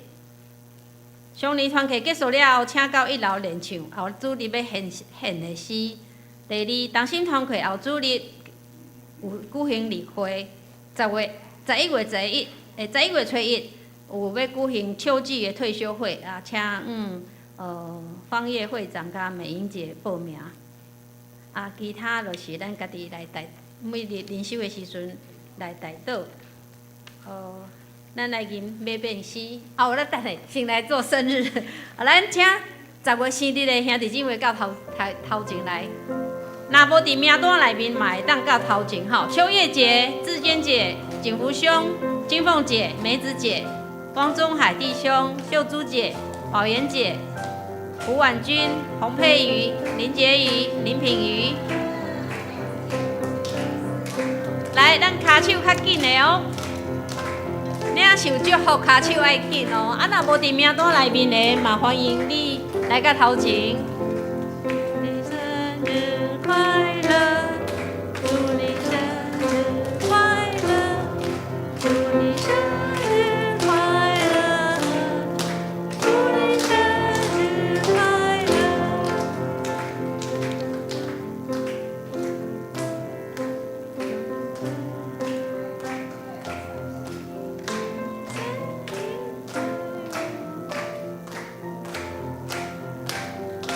上年团契结束了，请到1楼练唱，后主日要献的诗。第二，同心团契后主日有举行例会，11月初一有要举行秋季的退休会啊，请方叶会长甲美英姐报名。啊，其他就是咱家己来每日灵修的时阵来代祷。咱来吟马变诗，咱等下先来做生日，咱请10月生日的兄弟姊妹到头前来。若无伫名单内面，嘛会当到头前吼。秋叶姐、志坚姐、景福兄、金凤姐、梅子姐、汪中海弟兄、秀珠姐、宝妍姐、胡婉君、洪佩瑜、林婕妤、林品瑜。来，咱骹手较紧的哦。领受祝福骹手爱紧哦。啊，若无伫名单内面的，嘛欢迎你来到头前。快乐，祝你生日快乐，祝你生日快乐，祝你生日快乐。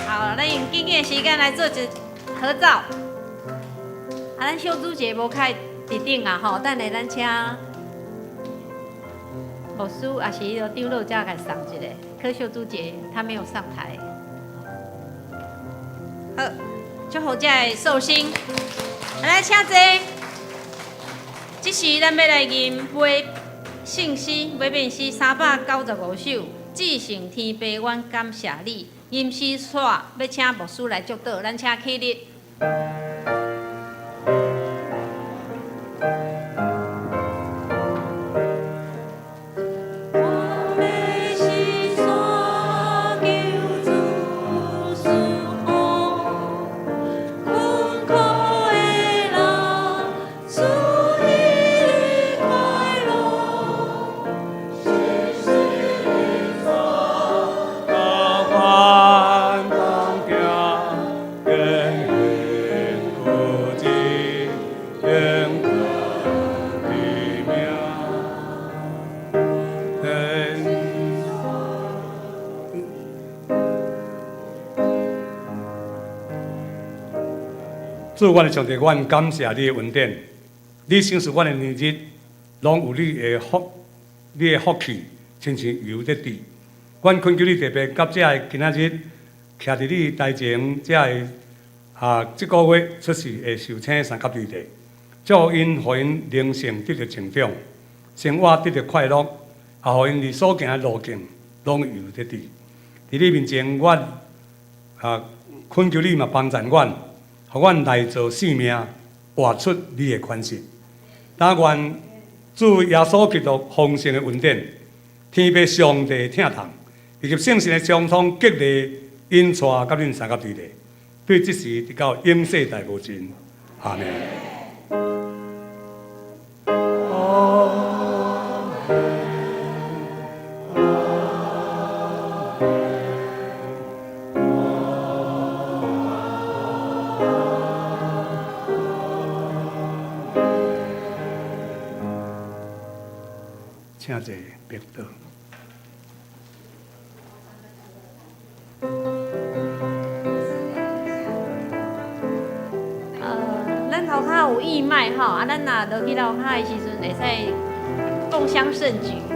好，咱用紧紧的时间来做一合照。啊，咱秀珠姐无开伫顶啊吼，等下咱请牧师也是迄个长老家来上一个。可秀珠姐她没有上台。好，祝福这的寿星，来请坐。这时咱要来吟马圣诗、马变诗395首，至圣天父，阮感谢你。吟诗煞要请牧师来祝祷，咱请起立。祝你快乐。主，阮的上帝，阮感谢你的恩典，你赏赐阮的年日，拢有你的福，你的福气，亲像油在滴。阮恳求你特别甲这今仔日徛伫你台前，即个月出世的受请三甲弟弟，祝因互因灵性得到成长，生活得到快乐，也互因伫所行的路径拢油在滴。伫你面前，阮恳求你嘛帮助阮，互阮来做性命，活出你的款式。但愿主耶稣基督丰盛的恩典，天父上帝疼痛，以及圣神的相通激励因带甲恁三甲弟弟，对即时直到永世大无尽。阿门。请坐，别倒。咱头骹有义卖吼，咱若落去楼骹的时阵，会使共襄盛举。